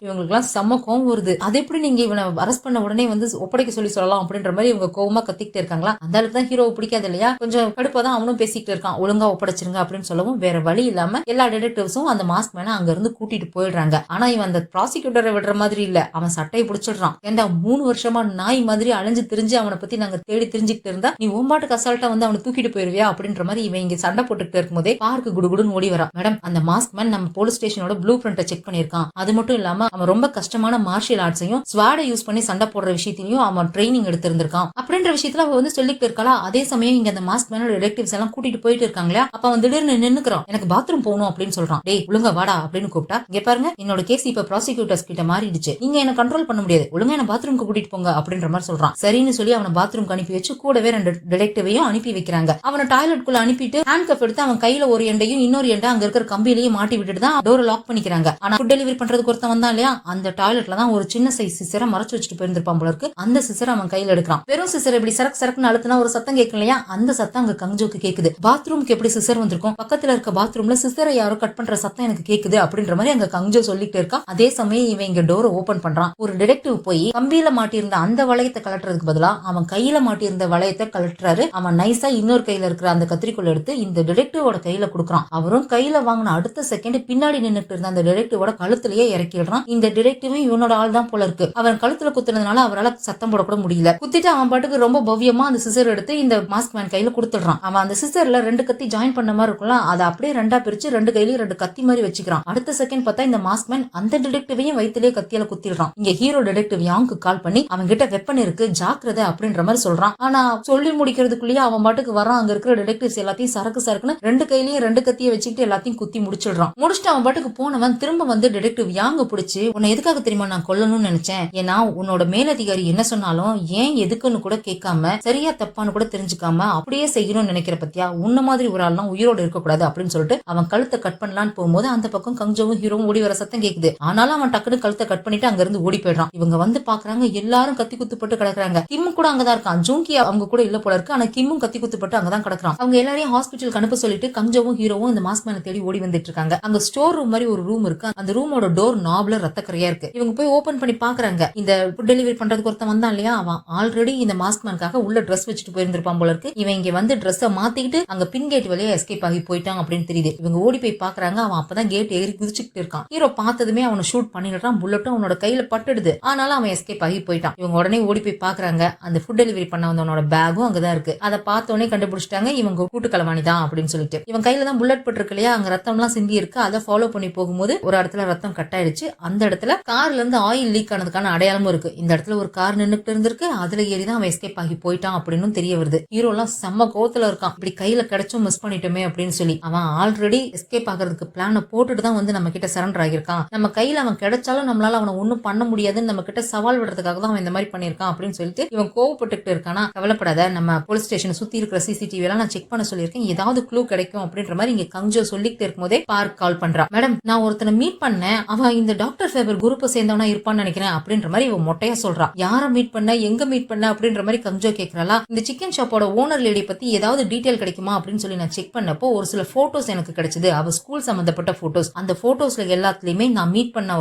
இவங்களுக்கு எல்லாம் செம்ம கோவம் வருது. அது எப்படி நீங்க இவனை அரெஸ்ட் பண்ண உடனே வந்து ஒப்படைக்க சொல்லலாம் அப்படின்ற மாதிரி இவங்க கோவமா கத்திக்கிட்டு இருக்காங்களா. அந்த அளவுக்கு தான் ஹீரோவை பிடிக்காது இல்லையா. கொஞ்சம் கடுப்பா தான் அவனும் பேசிக்கிட்டு இருக்கான். ஒழுங்கா ஒப்படைச்சிருங்க அப்படின்னு சொல்லவும் வேற வழி இல்லாம எல்லா டிடெக்டிவ்ஸும் அந்த மாஸ்க் மேன அங்க இருந்து கூட்டிட்டு போயிடுறாங்க. ஆனா இவன் அந்த ப்ராசிக்யூட்டரை விடுற மாதிரி இல்ல, அவன் சட்டையை பிடிச்சிடுறான். ஏண்டா 3 வருஷமா நாய் மாதிரி அலைஞ்சு திரிஞ்சு அவனை பத்தி நாங்க தேடி தெரிஞ்சுக்கிட்டு இருந்தா நீ ஒம்பாட்டுக்கு அசால்ட்டா வந்து அவனை தூக்கிட்டு போயிருவியா அப்படின்ற மாதிரி இவன் இங்க சண்டை போட்டுக்கிட்டு இருக்கும்போதே பார்க்கு குடுகுடுன்னு ஓடி வரா. மேடம், அந்த மாஸ்க் மேன் நம்ம போலீஸ் ஸ்டேஷனோட ப்ளூ பிரிண்ட செக் பண்ணிருக்கான். அது மட்டும் இல்லாம அவன் ரொம்ப கஷ்டமான மார்ஷியல் ஆர்ட்ஸையும் ஸ்வாட யூஸ் பண்ணி சண்டை போடுற விஷயத்தையும் அவன் ட்ரைனிங் எடுத்திருந்திருக்கான் அப்படின்ற விஷயத்துல அவ வந்து சொல்லிட்டு இருக்காளா. அதே சமயம் இங்க அந்த மாஸ்க் மேனோட டிடெக்டிவ்ஸ் எல்லாம் கூட்டிட்டு போயிட்டு இருக்காங்களா. அப்ப அவன் திடீர்னு நின்னுக்கிறான். எனக்கு பாத்ரூம் போகணும் அப்படின்னு சொல்றான். டேய் ஒழுங்கா வாடா அப்படின்னு கூப்பிட்டா, இங்க பாருங்க என்னோட கேஸ் இப்ப ப்ராசிக்யூட்டர்ஸ் கிட்ட மாறிடுச்சு, நீங்க என்ன கண்ட்ரோல் பண்ண முடியாது, ஒழுங்கா என்ன பாத்ரூம்க்கு கூட்டிட்டு போங்க அப்படின்ற மாதிரி சொல்றான். சரின்னு சொல்லி அவனை பாத்ரூம்க்கு அனுப்பி வச்சு கூடவே 2 டிடெக்டிவையும் அனுப்பி வைக்கிறாங்க. அவனை டாய்லெட் குள்ள அனுப்பிட்டு ஹேண்ட் கப் எடுத்து அவன் கையில ஒரு எண்டையும் இன்னொரு எண்டை அங்க இருக்கிற கம்பியிலேயே மாட்டி விட்டுட்டு தான் டோரை லாக் பண்ணிக்கிறாங்க. ஆனா ஃபுட் டெலிவரி பண்றதுக்கு ஒருத்தன் வந்தான் இல்லையா, அந்த டாய்லெட்ல தான் ஒரு சின்ன சைஸ் சிசரை மறைச்சு வச்சுட்டு போயிருந்திருப்பான் போல இருக்கு. அந்த சிசரை அவன் கையில எடுக்கிறான். வெறும் சிசர் இப்படி சரக்கு சரக்குன்னு அழுத்தினா ஒரு சத்தம் கேட்கும் இல்லையா, அந்த சத்தம் அங்க கங்ஜோக்கு கேக்குது. பாத்ரூம்க்கு எப்படி சிசர் வந்திருக்கும், பக்கத்துல இருக்க பாத்ரூம்ல சிசரை யாரோ கட் பண்ற சத்தம் எனக்கு கேக்குது அப்படின்ற மாதிரி அங்க கங்ஜோ சொல்லிட்டு இருக்கா. அதே சமயம் இவன் இங்க டோரை ஓபன் பண்றான். ஒரு டிடெக்டிவ் போய் கம்பியில மாட்டியிருந்த அந்த வளையத்தை கலட்டுறதுக்கு பதிலா அவன் கையில மாட்டியிருந்த வளையத்தை கலட்டுறாரு. அவன் நைஸா இன்னொரு கையில இருக்கிற அந்த கத்திரிக்கோள் எடுத்து இந்த டிடெக்டிவோட கையில கொடுக்குறான். அவரும் கையில வாங்கின அடுத்த செகண்ட் பின்னாடி நின்னுட்டு இருந்த அந்த டிடெக்டிவோட கழுத்துலயே இறக்கிடுறான். இந்த டிடெக்டிவும் இவனோட ஆள் தான் போல இருக்கு. அவன் கழுத்துல குத்துனதுனால அவரால் சத்தம் போடக்கூட முடியல. குத்திட்டு அவன் பாட்டுக்கு ரொம்ப பவ்யமா அந்த சிசர் எடுத்து இந்த மாஸ்க் மேன் கையில கொடுத்துடுறான். அவன் அந்த சிசர்ல 2 கத்தி ஜாயின் பண்ண மாதிரி இருக்கும்ல, அதை அப்படியே 2 பிரிச்சு 2 கையிலயும் 2 கத்தி மாதிரி வச்சுக்கிறான். அடுத்த செகண்ட் பார்த்தா இந்த மாஸ்க் மேன் அந்த டிடெக்டிவையும் வயிற்றுலயே கத்தியால குத்திடுறான். இங்க ஹீரோ டிடெக்டிவ் யாங்க்கு கால் பண்ணி அவன் கிட்ட வெப்பன் இருக்கு ஜாக்கிரதை அப்படின்ற மாதிரி சொல்றான். ஆனா சொல்லி முடிக்கிறதுக்குள்ளேயே அவன் பாட்டுக்கு வரான். அங்க இருக்கிற டிடெக்டிவ்ஸ் எல்லாத்தையும் சரக்குன்னு 2 கையிலயும் 2 கத்தியை வச்சுக்கிட்டு எல்லாத்தையும் குத்தி முடிச்சிடுறான். முடிச்சுட்டு அவன் பாட்டுக்கு போனவன் திரும்ப வந்து டிடெக்டிவ் யாங்க பிடிச்சு, உன்னை எதுக்காக தெரியுமா நான் கொல்லணும்னு நினைச்சேன், ஏன்னா உன்னோட மேலதிகாரி என்ன சொன்னாலும் ஏன் எதுக்குன்னு கூட கேட்காம சரியா தப்பான்னு கூட தெரிஞ்சுக்காம அப்படியே செய்யணும்னு நினைக்கிற பத்தியா, உன்ன மாதிரி ஒரு ஆள்லாம் உயிரோடு இருக்கக்கூடாது அப்படின்னு சொல்லிட்டு அவன் கழுத்தை கட் பண்ணலான்னு போகும்போது அந்த பக்கம் கங்ஜோவும் ஹீரோவும் ஓடி வர சத்தம் கேக்குது. ஆனாலும் அவன் டக்குனு கழுத்தை கட் பண்ணிட்டு அங்க இருந்து ஓடி போயிடுறான். இவங்க வந்து பாக்குறாங்க, எல்லாரும் கத்தி குத்துப்பட்டு கிடக்குறாங்க. கிம் கூட அங்கதான் இருக்கான். ஜூங்கி அவங்க கூட இல்ல போல இருக்கு. ஆனா கிம்மும் கத்தி குத்துப்பட்டு அங்கதான் கிடக்குறான். அவங்க எல்லாரையும் ஹாஸ்பிட்டலுக்கு அனுப்ப சொல்லிட்டு கங்ஜோவும் ஹீரோவும் இந்த மாஸ்க் மேனை தேடி ஓடி வந்துட்டு இருக்காங்க. அங்க ஸ்டோர் ரூம் மாதிரி ஒரு ரூம் இருக்கு. அந்த ரூமோட டோர் நாப்ல ரத்தக்கரையா இருக்கு. இவங்க போய் ஓபன் பண்ணி பாக்குறாங்க. இந்த ஃபுட் டெலிவரி பண்றதுக்கு ஒருத்தன் வந்தான் இல்லையா, அவன் ஆல்ரெடி இந்த மாஸ்க் மேனுக்காக உள்ள ட்ரெஸ் வச்சுட்டு போயிருந்திருப்பான் போல இருக்கு. இவன் இங்க வந்து ட்ரெஸ்ஸை மாத்திக்கிட்டு அங்க பின் கேட் வழியா எஸ்கேப் ஆகி போயிட்டான் அப்படின்னு தெரியுது. இவங்க ஓடி போய் பாக்குறாங்க. அவன் அப்பதான் கேட் ஏறி குதிச்சுட்டு இருக்கான். ஹீரோ பார்த்ததுமே அவனை ஷூட் பண்ணிடுறான். புல்லட்டும் அவனோட கையில பட்டுடுது. ஆனாலும் அவன் எஸ்கேப் ஆகி போயிட்டான். இவங்க உடனே ஓடி போய் பாக்குறாங்க. அந்த ஃபுட் டெலிவரி பண்ண வந்தவனோட பேகும் அங்கதான் இருக்கு. அதை பார்த்தோன்னே கண்டுபிடிச்சிட்டாங்க இவங்க கூட்டு கலவாணி தான் அப்படின்னு சொல்லிட்டு. இவன் கையில தான் புல்லட் பட்டு இருக்கு இல்லையா, அங்க ரத்தம் எல்லாம் சிந்தி இருக்கு. அதை ஃபாலோ பண்ணி போகும்போது ஒரு இடத்துல ரத்தம் கட் ஆயிடுச்சு. அந்த இடத்துல கார்ல இருந்து ஆயில் லீக் ஆனதுக்கான அடையாளமும் இருக்கு. இந்த இடத்துல ஒரு கார் நின்னுட்டு இருந்திருக்கு. அதுல ஏறிதான் அவன் எஸ்கேப் ஆகி போயிட்டான் அப்படின்னு தெரிய வருது. ஹீரோ எல்லாம் செம்ம கோவத்துல இருக்கான். இப்படி கையில கிடைச்சும் மிஸ் பண்ணிட்டோமே அப்படின்னு சொல்லி. அவன் ஆல்ரெடி எஸ்கேப் ஆகிறதுக்கு பிளான போட்டுட்டு தான் வந்து நம்ம கிட்ட சரண்டர் ஆகியிருக்கான். நம்ம கையில அவன் கிடைச்சாலும் நம்மளால அவனை ஒண்ணும் பண்ண முடியாதுன்னு நம்ம கிட்ட சவால் விடுறதுக்காக தான் அவன் இந்த மாதிரி பண்ணிருக்கான் அப்படின்னு சொல்லிட்டு இவன் கோவப்பட்டுக்கிட்டு இருக்கானா. கவலைப்படாத, நம்ம போலீஸ் ஸ்டேஷன் சுத்தி இருக்கிற சிசிடிவி எல்லாம் நான் செக் பண்ண சொல்லியிருக்கேன், ஏதாவது க்ளூ கிடைக்கும் அப்படின்ற மாதிரி இங்க கங்ஜோ சொல்லிட்டு இருக்கும் போதே பார்க் கால் பண்றான். மேடம், நான் ஒருத்தனை மீட் பண்ணேன், அவன் இந்த டாக்டர் ஃபேபர் குரூப்பை சேர்ந்தவனா இருப்பான்னு நினைக்கிறேன் அப்படின்ற மாதிரி இவன் மொட்டையா சொல்றான். யார மீட் பண்ண, எங்க மீட் பண்ண அப்படின்ற மாதிரி கங்ஜோ கேக்குறாளா. இந்த சிக்கன் ஷாப்போட ஓனர் லேடி பத்தி ஏதாவது டீடைல் கிடைக்குமா அப்படின்னு சொல்லி நான் செக் பண்ணப்போ ஒரு சில போட்டோஸ் எனக்கு கிடைச்சது. அவ ஸ்கூல் சம்பந்தப்பட்ட போட்டோஸ். அந்த போட்டோஸ்ல எல்லாத்துலயுமே நான் மீட் பண்ண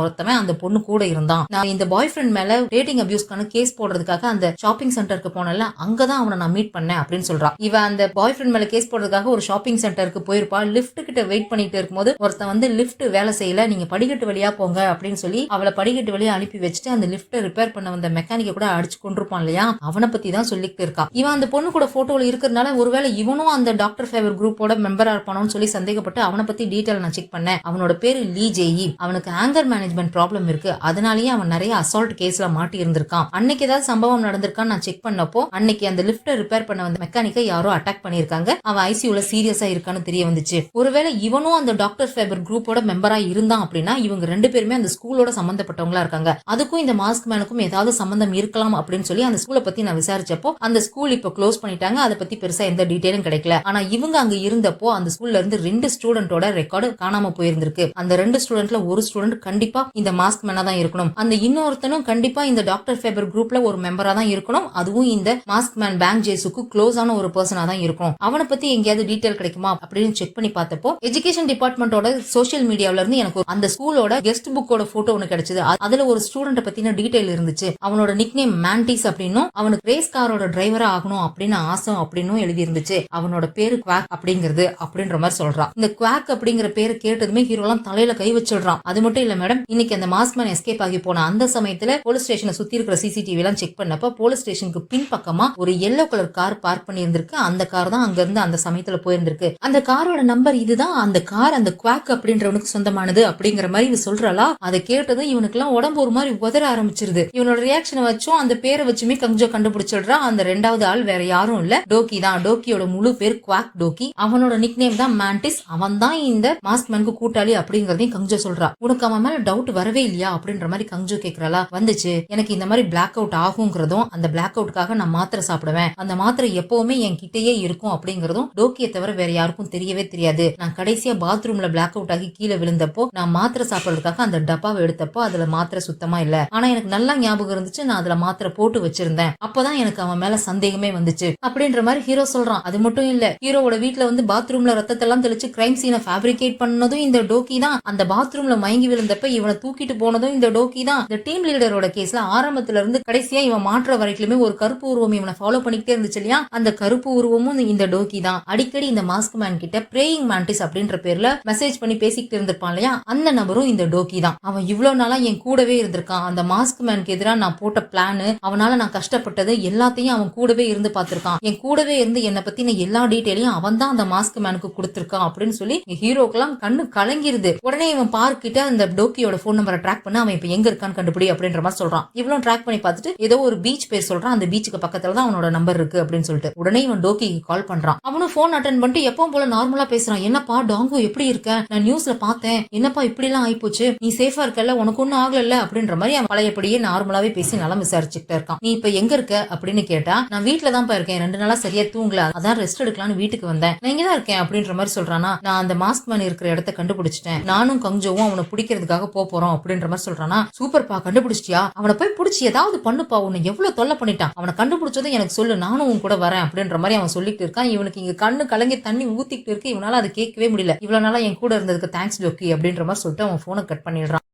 ஒருத்தவன் அந்த பொண்ணு கூட இருந்தான். நான் இந்த பாய் ஃப்ரெண்ட் மேல டேட்டிங் அபியூஸ்க்கான கேஸ் போடுறதுக்காக அந்த ஷாப்பிங் சென்டருக்கு போனல, அங்கதான் அவனை நான் மீட் பண்ணேன் அப்படின்னு சொல்றான். இவன் அந்த பாய் ஃப்ரெண்ட் மேல கேஸ் போடுறதுக்காக ஒரு ஷாப்பிங் சென்டருக்கு போயிருப்பா. லிப்ட் கிட்ட வெயிட் பண்ணிட்டு இருக்கும்போது ஒருத்தன் வந்து லிப்ட் வேலை செய்யல, நீங்க படிக்கட்டு வழியா போங்க அப்படின்னு சொல்லி அவளை படிக்கட்டு வழியா அனுப்பி வச்சுட்டு அந்த லிப்ட ரிப்பேர் பண்ண வந்த மெக்கானிக்க கூட அடிச்சு கொண்டிருப்பான் இல்லையா, அவனை பத்தி தான் சொல்லிட்டு இருக்கான். இவன் அந்த பொண்ணு கூட போட்டோல இருக்கிறதுனால ஒருவேளை இவனும் அந்த டாக்டர் ஃபேவர் குரூப்போட மெம்பரா இருப்பானு சொல்லி சந்தேகப்பட்டு அவனை பத்தி டீடைல் நான் செக் பண்ணேன். அவனோட பேரு லீ ஜேயி. அவனுக்கு ஆங்கர் மேனேஜ்மெண்ட் ப்ராப்ளம் இருக்கு. அதனாலேயே அவன் நிறைய அசால்ட் கேஸ்ல மாட்டி இருந்திருக்கான். அன்னைக்கு ஏதாவது சம்பவம் நடந்திருக்கான்னு நான் செக் பண்ணப்போ அன்னைக்கு அந்த லிப்ட ரிப்பேர் பண்ண வந்த மெக்கானிக்கை யாரோ அட்டாக் பண்ணிருக்காங்க. அவன் ஐசியூல சீரியஸா இருக்கான்னு தெரிய வந்துச்சு. ஒருவேளை இவனும் அந்த டாக்டர் ஃபேவர் குரூப்போட மெம்பரா இருந்தான் அப்படின்னா இவங்க 2 பேருமே அந்த ஸ்கூலோட சம்பந்தப்பட்டவங்களா இருக்காங்க. அதுக்கும் இந்த மாஸ்க் மேனுக்கும் ஏதாவது சம்பந்தம் இருக்கலாம் அப்படின்னு சொல்லி அந்த ஸ்கூலை பத்தி நான் விசாரிச்சப்போ அந்த ஸ்கூல் இப்ப க்ளோஸ் பண்ணிட்டாங்க, அதை பத்தி பெருசா எந்த டீடைலும் கிடைக்கல. ஆனா இவங்க அங்க இருந்தப்போ அந்த ஸ்கூல்ல இருந்து 2 ஸ்டூடெண்டோட ரெக்கார்டு காணாம போயிருந்திருக்கு. அந்த 2 ஸ்டூடெண்ட்ல ஒரு ஸ்டூடெண்ட் கண்டிப்பா இந்த மாஸ்க் மேனா தான் இருக்கணும், அந்த இன்னொருத்தனும் கண்டிப்பா இந்த டாக்டர் ஃபேபர் குரூப்ல ஒரு மெம்பரா தான் இருக்கணும், அதுவும் இந்த மாஸ்க் மேன் பேங்க் ஜேசுக்கு க்ளோஸ் ஆன ஒரு பர்சனா தான் இருக்கணும். அவனை பத்தி எங்கேயாவது டீடைல் கிடைக்குமா அப்படின்னு செக் பண்ணி பார்த்தப்போ எஜுகேஷன் டிபார்ட்மெண்டோட சோசியல் மீடியாவில இருந்து எனக்கு அந்த ஸ்கூலோட கெஸ்ட் புக்கோட போட்டோ ஒன்னு கிடைச்சது. அதுல ஒரு ஸ்டூடெண்ட் பத்தின டீடைல் இருந்துச்சு. அவனோட நிக் நேம் மேண்டிஸ் அப்படின்னும் அவனுக்கு ரேஸ் காரோட டிரைவரா ஆகணும் அப்படின்னு ஆசை அப்படின்னு எழுதி இருந்துச்சு. அவனோட பேரு குவாக் அப்படிங்கிறது அப்படின்ற மாதிரி சொல்றான். இந்த குவாக் அப்படிங்கிற பேரை கேட்டதுமே ஹீரோலாம் தலையில கை வச்சிடுறான். அது மட்டும் இல்ல மேடம், இன்னைக்கு அந்த மாஸ்க்மேன் எஸ்கேப் ஆகி போன அந்த சமயத்துல போலீஸ் ஸ்டேஷனை சுத்தி இருக்கிற சிசிடிவி எல்லாம் செக் பண்ணப்ப போலீஸ் ஸ்டேஷனுக்கு பின் பக்கமா ஒரு எல்லோ கலர் கார் பார்க் பண்ணி இருந்திருக்கு. அந்த கார் தான் அங்க இருந்து அந்த சமயத்துல போயிருந்திருக்கு. அந்த காரோட நம்பர் இதுதான், அந்த கார் அந்த குவாக் அப்படின்றவனுக்கு சொந்தமானது அப்படிங்கிற மாதிரி இவ சொல்றாளா. அதை கேட்டதும் இவனுக்கு எல்லாம் உடம்பு ஒரு மாதிரி உதற ஆரம்பிச்சிருது. இவனோட ரியாக்ஷனை வச்சும் அந்த பேரை வச்சுமே கொஞ்சம் கண்டுபிடிச்சிடுறா. அந்த ரெண்டாவது ஆள் வேற யாரும் இல்ல, டோக்கி தான். டோக்கியோட முழு பேர் குவாக் டோக்கி. அவனோட நிக் நேம் தான் மேண்டிஸ். அவன் தான் இந்த மாஸ்க்மேனுக்கு கூட்டாளி அப்படிங்கறதையும் கஞ்சோ சொல்றா. உனக்கு அவன் மேல டவுட் வரவே இல்லையா அப்படின்ற மாதிரி கஞ்சோ கேக்குறாளா. வந்துச்சு, எனக்கு இந்த மாதிரி பிளாக் அவுட் ஆகுங்கிறதும் அந்த பிளாக் அவுட்காக நான் மாத்திரை சாப்பிடுவேன், அந்த மாத்திரை எப்பவுமே என் கிட்டயே இருக்கும் அப்படிங்கறதும் டோக்கியை தவிர வேற யாருக்கும் தெரியவே தெரியாது. நான் கடைசியா பாத்ரூம்ல பிளாக் அவுட் ஆகி கீழே விழுந்தப்போ நான் மாத்திரை சாப்பிடுறதுக்காக அந்த டப்பாவை எடுத்தப்போ அதுல மாத்திரை சுத்தமா இல்ல, ஆனா எனக்கு நல்லா ஞாபகம் இருந்துச்சு, நான் அதுல மாத்திரை போட்டு வச்சிருந்தேன், அப்பதான் எனக்கு அவன் மேல சந்தேகமே வந்துச்சு அப்படின்ற மாதிரி ஹீரோ சொல்றான். அது மட்டும் இல்ல, ஹீரோவோட வீட்டுல வந்து பாத்ரூம்ல ரத்தத்தை எல்லாம் தெளிச்சு கிரைம் சீனை ஃபேப்ரிகேட் பண்ணதும் இந்த டோக்கி தான். அந்த பாத்ரூம்ல மயங்கி விழுந்தப்ப இவனை தூக்கிட்டு போனதும் இந்த டோக்கி தான். இந்த டீம் லீடரோட கேஸ்ல ஆரம்பத்துல இருந்து கடைசியா இவன் மாற்ற வரைக்குமே ஒரு கருப்பு உருவம் இவனை ஃபாலோ பண்ணிக்கிட்டே இருந்துச்சு இல்லையா, அந்த கருப்பு உருவமும் இந்த டோக்கி தான். அடிக்கடி இந்த மாஸ்க் மேன் கிட்ட பிரேயிங் மேண்டிஸ் அப்படின்ற பேர்ல மெசேஜ் பண்ணி பேசிக்கிட்டு இருந்திருப்பான் இல்லையா, அந்த நபரும் இந்த டோக்கி தான். அவன் இவ்வளவு நாளா என் கூடவே இருந்திருக்கான். அந்த மாஸ்க் மேனுக்கு எதிராக நான் போட்ட பிளானு, அவனால நான் கஷ்டப்பட்டது எல்லாத்தையும் அவன் கூடவே இருந்து பார்த்திருக்கான். என் கூடவே இருந்து என்னை பத்தின எல்லா டீடைலையும் அவன் தான் அந்த மாஸ்க் மேனுக்கு கொடுத்திருக்கான் அப்படின்னு சொல்லி ஹீரோக்கெல்லாம் கண்ணு கலங்கிருது. உடனே இவன் பார்க்கிட்ட அந்த டோக்கியோட போன் நம்பரை ட்ராக் பண்ண அவன் இப்ப எங்க இருக்கான்னு கண்டுபிடி அப்படின்ற மாதிரி சொல்றான். இவ்வளவு ட்ராக் பண்ணி பார்த்துட்டு ஏதோ ஒரு பீச் பேர் சொல்றான். அந்த பீச்சுக்கு பக்கத்துல தான் அவனோட நம்பர் இருக்கு அப்படின்னு சொல்லிட்டு உடனே இவன் டோக்கிக்கு கால் பண்றான். அவனும் போன் அட்டென்ட் பண்ணிட்டு எப்பவும் போல நார்மலா பேசுறான். என்னப்பா டாங்கோ எப்படி இருக்க, நான் நியூஸ்ல பார்த்தேன், என்னப்பா இப்படி எல்லாம் ஆயிப்போச்சு, நீ சேஃபா இருக்கல, உனக்கு ஒன்னும் ஆகல அப்படின்ற மாதிரி அவன் பழையபடியே நார்மலாவே பேசி நலம் விசாரிச்சுக்கிட்டு இருக்கான். நீ இப்ப எங்க இருக்க அப்படின்னு கேட்டா, நான் வீட்டுல தான் இருக்கேன், 2 நாளா சரியா தூங்கல, அதான் ரெஸ்ட் எடுக்கலாம்னு வீட்டுக்கு வந்தேன், நான் இங்கதான் இருக்கேன் அப்படின்ற மாதிரி சொல்றானா. நான் அந்த மாஸ்க் மேன் இருக்கிற இடத்த கண்டுபிடிச்சிட்டேன், நானும் கஞ்சோவும் அவனை பிடிக்கிறதுக்காக போறோம் அப்படின்ற மாதிரி சொல்றானா. சூப்பர்ப்பா, கண்டுபிடிச்சிட்டியா, அவனை போய் பிடிச்சி ஏதாவது பண்ணுப்பா, உன்னை எவ்வளவு தொல்லை பண்ணிட்டான், அவனை கண்டுபிடிச்சதும் எனக்கு சொல்லு, நானும் உன் கூட வரேன் அப்படின்ற மாதிரி அவன் சொல்லிட்டு இருக்கான். இவனுக்கு இங்க கண்ணு கலங்கி தண்ணி ஊத்திக்கிட்டு இருக்கு. இவனால அதை கேட்கவே முடியல. இவ்வளவு நாளா என் கூட இருந்ததுக்கு தேங்க்ஸ் டோக்கி அப்படின்ற மாதிரி சொல்லிட்டு அவன் போனை கட் பண்ணிடுறான்.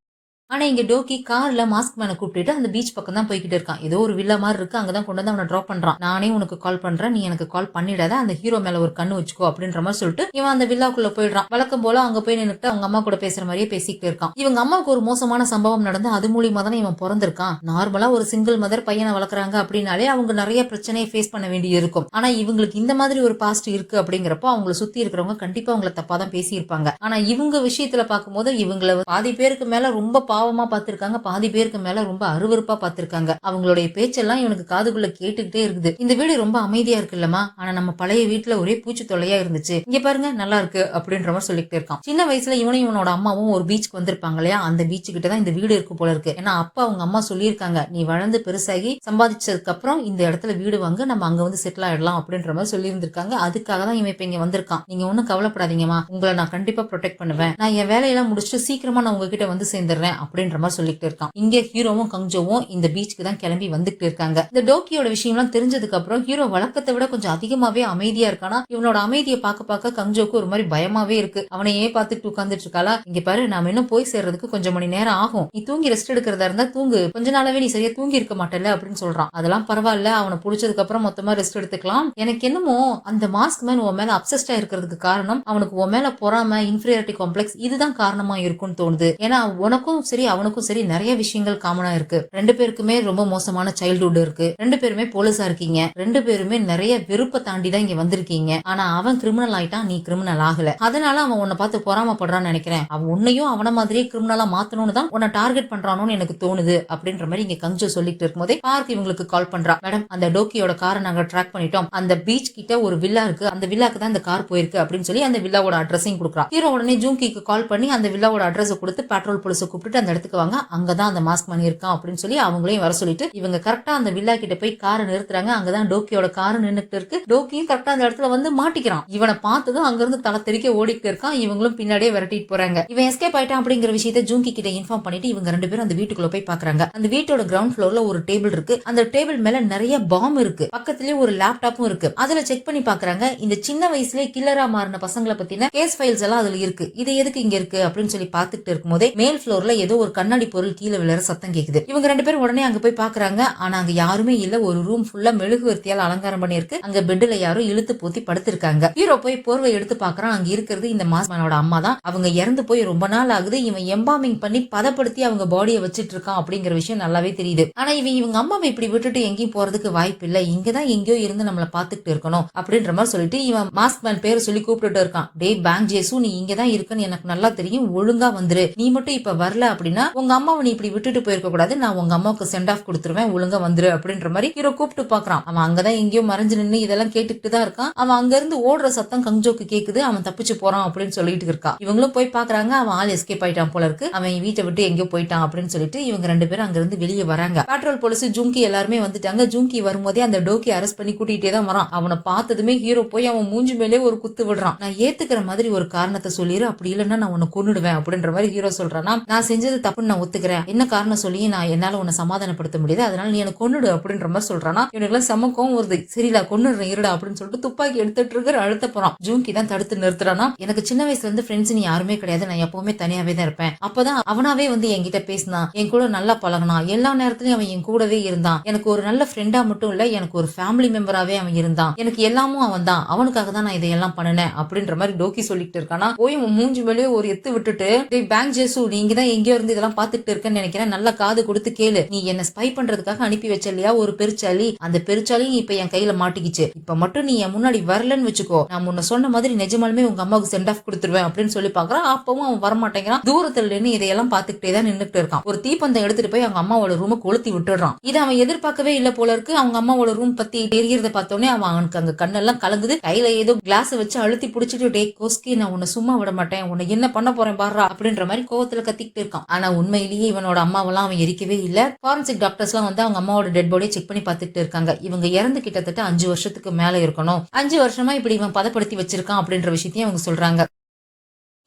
ஆனா இங்க டோக்கி கார்ல மாஸ்க் மேனை கூப்பிட்டு அந்த பீச் பக்கம் தான் போய்கிட்டு இருக்கான். ஏதோ ஒரு வில்லா மாதிரி இருக்கு, அங்கதான் கொண்டு வந்து அவனை டிராப் பண்றான். நானே உனக்கு கால் பண்றேன், நீ எனக்கு கால் பண்ணிடாத, அந்த ஹீரோ மேல ஒரு கண்ணு வச்சுக்கோ அப்படின்ற மாதிரி சொல்லிட்டு இவன் அந்த வில்லாக்குள்ள போயிடுறான். வழக்கம் போல அங்க போய் நின்னுட்டு அவங்க அம்மா கூட பேசுற மாதிரியே பேசிக்கிட்டு இருக்கான். இவங்க அம்மாவுக்கு ஒரு மோசமான சம்பவம் நடந்து அது மூலியமா தானே இவன் பிறந்திருக்கான். நார்மலா ஒரு சிங்கிள் மதர் பையனை வளர்க்குறாங்க அப்படின்னாலே அவங்க நிறைய பிரச்சனையை ஃபேஸ் பண்ண வேண்டி இருக்கும். ஆனா இவங்களுக்கு இந்த மாதிரி ஒரு பாஸ்ட் இருக்கு அப்படிங்கிறப்போ அவங்களை சுத்தி இருக்கிறவங்க கண்டிப்பா அவங்களை தப்பா தான் பேசியிருப்பாங்க. ஆனா இவங்க விஷயத்துல பார்க்கும்போது இவங்களை பாதி பேருக்கு மேல ரொம்ப பாவமா பார்த்திருக்காங்க, பாதி பேருக்கு மேல ரொம்ப அருவருப்பா பார்த்திருக்காங்க. அவங்களுடைய பேச்செல்லாம் இவனுக்கு காதுக்குள்ள கேட்டுக்கிட்டே இருக்குது. இந்த வீடு ரொம்ப அமைதியா இருக்குல்லமா, ஆனா நம்ம பழைய வீட்டுல ஒரே பூச்சி தொல்லையா இருந்துச்சு, இங்க பாருங்க நல்லா இருக்கு அப்படின்ற மாதிரி சொல்லிக்கிட்டே இருக்கான். சின்ன வயசுல இவனும் இவனோட அம்மாவும் ஒரு பீச்சுக்கு வந்திருப்பாங்க இல்லையா, அந்த பீச்சு கிட்ட தான் இந்த வீடு இருக்கு போல இருக்கு. ஏன்னா அப்பா அவங்க அம்மா சொல்லியிருக்காங்க, நீ வளர்ந்து பெருசாகி சம்பாதிச்சதுக்கு அப்புறம் இந்த இடத்துல வீடு வாங்க, நம்ம அங்க வந்து செட்டில் ஆயிடலாம் அப்படின்ற மாதிரி சொல்லி இருந்திருக்காங்க. அதுக்காக தான் இவன் இப்ப இங்க வந்திருக்கான். நீங்க ஒன்னும் கவலைப்படாதீங்கம்மா, உங்களை நான் கண்டிப்பா ப்ரொடெக்ட் பண்ணுவேன், நான் என் வேலையெல்லாம் முடிச்சுட்டு சீக்கிரமா நான் உங்ககிட்ட வந்து சேர்ந்துடுறேன் அப்படின்ற மாதிரி சொல்லிட்டு இருக்கான். இங்க ஹீரோவும் கங்ஜோவும் இந்த பீச்சுக்கு தான் கிளம்பி வந்துட்டு இருக்காங்க. இந்த டோக்கியோட விஷயம்லாம் தெரிஞ்சதுக்கு அப்புறம் ஹீரோ வழக்கத்தை விட கொஞ்சம் அதிகமாவே அமைதியா இருக்கானா. இவனோட அமைதியை பார்க்க கங்ஜோக்கு ஒரு மாதிரி பயமாவே இருக்கு. அவனையே பார்த்துட்டு உட்கார்ந்துட்டு இருக்காளா. இங்க பாரு, நாம இன்னும் போய் சேர்றதுக்கு கொஞ்சம் மணி நேரம் ஆகும், நீ தூங்கி ரெஸ்ட் எடுக்கிறதா இருந்தா தூங்கு, கொஞ்ச நாளாவே நீ சரியா தூங்கி இருக்க மாட்டல அப்படின்னு சொல்றான். அதெல்லாம் பரவாயில்ல, அவனை புடிச்சதுக்கு அப்புறம் மொத்தமா ரெஸ்ட் எடுத்துக்கலாம். எனக்கு என்னமோ அந்த மாஸ்க் மேன் உன் மேல அப்சஸ்டா இருக்கிறதுக்கு காரணம் அவனுக்கு உன் மேல பொறாம, இன்ஃபீரியாரிட்டி காம்ப்ளெக்ஸ் இதுதான் காரணமா இருக்கும்னு தோணுது. ஏன்னா உனக்கும் சரி அவனுக்கும் சரி நிறைய விஷயங்கள் காமனா இருக்கு. 2 பேருக்குமே ரொம்ப மோசமான சைல்ட்ஹுட் இருக்கு, 2 பேருமே போலீஸா இருக்கீங்க, 2 பேருமே நிறைய வெறுப்பை தாண்டி தான் இங்க வந்திருக்கீங்க. ஆனா அவன் கிரிமினல் ஆயிட்டான், நீ கிரிமினல் ஆகல. அதனால அவன் உன்னை பார்த்து பொறாமப்படுறான்னு நினைக்கிறேன். அவன் உன்னையும் அவன மாதிரியே கிரிமினலா மாத்தணும்னு தான் உன்னை டார்கெட் பண்றானோன்னு எனக்கு தோணுது அப்படின்ற மாதிரி இங்க கஞ்சோ சொல்லிட்டு இருக்கும்போதே பார்க் இவங்களுக்கு கால் பண்றா. மேடம், அந்த டோக்கியோட காரை நாங்க ட்ராக் பண்ணிட்டோம், அந்த பீச் கிட்ட ஒரு வில்லா இருக்கு, அந்த வில்லாக்கு தான் இந்த கார் போயிருக்கு அப்படின்னு சொல்லி அந்த வில்லாவோட அட்ரஸையும் கொடுக்குறா. ஹீரோ உடனே ஜூங்கிக்கு கால் பண்ணி அந்த வில்லாவோட அட்ரஸ் கொடுத்து பெட்ரோல் போலீஸை கூப்பிட்டு அந்த இடத்துக்கு வாங்க, அங்கதான் அந்த மாஸ்க் மேன் இருக்கான் அப்படின்னு சொல்லி அவங்களையும் வர சொல்லிட்டு இவங்க கரெக்டா அந்த வில்லா கிட்ட போய் காரை நிறுத்துறாங்க. அங்கதான் டோக்கியோட காரு நின்னுட்டு இருக்கு. டோக்கியும் கரெக்டா அந்த இடத்துல வந்து மாட்டிக்கிறான். இவனை பார்த்ததும் அங்க இருந்து தலை தெறிக்க ஓடிட்டு இருக்கான். இவங்களும் பின்னாடியே விரட்டிட்டு போறாங்க. இவன் எஸ்கேப் ஆயிட்டான் அப்படிங்கிற விஷயத்தை ஜூங்கி கிட்ட இன்ஃபார்ம் பண்ணிட்டு இவங்க 2 பேரும் அந்த வீட்டுக்குள்ள போய் பாக்குறாங்க. அந்த வீட்டோட கிரவுண்ட் ஃப்ளோர்ல ஒரு டேபிள் இருக்கு. அந்த டேபிள் மேல நிறைய பாம் இருக்கு. பக்கத்துலயே ஒரு லேப்டாப்பும் இருக்கு. அதுல செக் பண்ணி பாக்குறாங்க. இந்த சின்ன வயசுல கில்லரா மாறின பசங்களை பத்தின கேஸ் ஃபைல்ஸ் எல்லாம் அதுல இருக்கு. இது எதுக்கு இங்க இருக்கு அப்படின்னு சொல்லி பாத்துட்டு இருக்கும் போதே மேல் ஃப்ளோர்ல ஏதோ ஒரு கண்ணாடி பொருள் கீழே விழற சத்தம் கேக்குது. இவங்க 2 பேரும் உடனே அங்க போய் பாக்குறாங்க. ஆனா அங்க யாருமே இல்ல. ஒரு ரூம் ஃபுல்லா மெழுகுவர்த்தியால் அலங்காரம் பண்ணிருக்கு. அங்க பெட்ல யாரோ இழுத்து போத்தி படுத்திருக்காங்க. ஹீரோ போய் போர்வை எடுத்து பாக்குறான். அங்க இருக்கிறது இந்த மாஸ்மேனோட அம்மா தான். அவங்க இறந்து போய் ரொம்ப நாள் ஆகுது. இவன் எம்பாமிங் பண்ணி பதப்படுத்தி அவங்க பாடியை வச்சிட்டு இருக்கான் அப்படிங்கிற விஷயம் நல்லாவே தெரியுது. ஆனா இவங்க அம்மாவை இப்படி விட்டுட்டு எங்கேயும் போறதுக்கு வாய்ப்பு இல்ல. இங்கதான் எங்கேயோ இருந்து நம்மள பாத்துக்கிட்டு இருக்கணும் அப்படின்ற மாதிரி சொல்லிட்டு இவன் மாஸ்க் மேன் பேரை சொல்லி கூப்பிட்டு இருக்கான். டே பேங்க் ஜேசு, நீ இங்கதான் இருக்குன்னு எனக்கு நல்லா தெரியும். ஒழுங்கா வந்துரு. நீ மட்டும் இப்ப வரல அப்படின்னா உங்க அம்மாவை நீ இப்படி விட்டுட்டு போயிருக்க கூடாது. நான் உங்க அம்மாவுக்கு சென்ட் ஆஃப் கொடுத்துருவேன். ஒழுங்கா வந்துரு அப்படின்ற மாதிரி ஹீரோ கூப்பிட்டு பாக்குறான். அவன் அங்கதான் எங்கேயோ மறைஞ்சு நின்று இதெல்லாம் கேட்டுக்கிட்டு தான் இருக்கான். அவன் அங்க இருந்து ஓடுற சத்தம் கங்ஜோக்கு கேக்குது. அவன் தப்பிச்சு போறான் அப்படின்னு சொல்லிட்டு இருக்கான். இவங்களும் போய் பாக்குறாங்க. அவன் ஆள் எஸ்கேப் ஆயிட்டான் போல இருக்கு. அவன் வீட்டை விட்டு எங்கேயோ போயிட்டான் அப்படின்னு சொல்லிட்டு இவங்க 2 பேரும் அங்க இருந்து வெளியே வராங்க. பெட்ரோல் போலீஸ் ஜூங்கி எல்லாருமே வந்துட்டாங்க. ஜூங்கி வரும்போதே அந்த டோக்கி அரெஸ்ட் பண்ணி கூட்டிட்டே தான் வரான். அவனை பார்த்ததுமே ஹீரோ போய் அவன் மூஞ்சி மேலே ஒரு குத்து விடுறான். நான் ஏத்துக்கிற மாதிரி ஒரு காரணத்தை சொல்லிரு, அப்படி இல்லைன்னா நான் உன்னை கொன்னுடுவேன் அப்படின்ற மாதிரி ஹீரோ சொல்றானா. நான் செஞ்சது தப்புன்னு நான் ஒத்துக்கிறேன். என்ன காரணம் சொல்லி நான் என்னால உன்னை சமாதானப்படுத்த முடியாது. அதனால நீ எனக்கு கொன்னுடு அப்படின்ற மாதிரி சொல்றானா. இவனுக்கு சமக்கம் வருது. சரிடா கொன்னுடுறேன் இருடா அப்படின்னு சொல்லிட்டு துப்பாக்கி எடுத்துட்டு இருக்கிற அழுத்த போறான். ஜூங்கி தான் தடுத்து நிறுத்துறானா. எனக்கு சின்ன வயசுல இருந்து ஃப்ரெண்ட்ஸ் நீ யாருமே கிடையாது. நான் எப்பவுமே தனியாவே தான் இருப்பேன். அப்பதான் அவனாவே வந்து என்கிட்ட பேசினான். என் கூட நல்லா பழகினான். எல்லா நேரத்திலயும் அவன் என் கூடவே இருந்தான். எனக்கு ஒரு நல்ல ஃப்ரெண்டா மட்டும் இல்ல, எனக்கு ஒரு ஃபேமிலி மெம்பராவே அவன் இருந்தான். எனக்கு எல்லாமும் அவன் தான். அவனுக்காக தான் நான் இதையெல்லாம் பண்ணினேன் அப்படின்ற மாதிரி டோக்கி சொல்லிட்டு இருக்கானா. போய் மூஞ்சி மேலே ஒரு எத்து விட்டுட்டு பேங்க் ஜேசு, நீங்க தான் எங்கேயோ இருந்து இதெல்லாம் பாத்துட்டு இருக்கேன்னு நினைக்கிறேன். நல்லா காது கொடுத்து கேளு. நீ என்ன ஸ்பை பண்றதுக்காக அனுப்பி வச்ச இல்லையா ஒரு பெருச்சாலி, அந்த பெருச்சாலியும் இப்ப என் கையில மாட்டிக்கிச்சு. இப்ப மட்டும் நீ என் முன்னாடி வரலன்னு வச்சுக்கோ, நான் முன்ன சொன்ன மாதிரி நிஜமாலுமே உங்க அம்மாவுக்கு சென்ட் ஆஃப் கொடுத்துருவேன் அப்படின்னு சொல்லி பாக்குறான். அப்பவும் அவன் வரமாட்டேங்கிறான். தூரத்துல நின்று இதையெல்லாம் பாத்துக்கிட்டே தான் நின்னுட்டு இருக்கான். ஒரு தீப்பந்தம் எடுத்துட்டு போய் அவங்க அம்மாவோட ரூம கொளுத்தி விட்டுறான். இதை அவன் எதிர்பார்க்கவே இல்ல போல இருக்கு. அவங்க அம்மாவோட ரூம் பத்தி எரியறத பார்த்தோன்னே அவனுக்கு அங்க கண்ணெல்லாம் கலங்குது. கையில ஏதோ கிளாஸ் வச்சு அழுத்தி புடிச்சிட்டு டே கோஸ்கி, நான் உன்னை சும்மா விட மாட்டேன், உன்னை என்ன பண்ண போறேன் பாடுறா அப்படின்ற மாதிரி கோவத்துல கத்திக்கிட்டு இருக்கான். ஆனா உண்மையிலேயே இவனோட அம்மாவெல்லாம் அவன் எரிக்கவே இல்ல. ஃபாரன்சிக் டாக்டர்ஸ் எல்லாம் வந்து அவங்க அம்மாவோட டெட் பாடியை செக் பண்ணி பார்த்துட்டு இருக்காங்க. இவங்க இறந்து கிட்டத்தட்ட 5 வருஷத்துக்கு மேல இருக்கணும். 5 வருஷமா இப்படி இவன் பதப்படுத்தி வச்சிருக்கான் அப்படின்ற விஷயத்தையும் அவங்க சொல்றாங்க.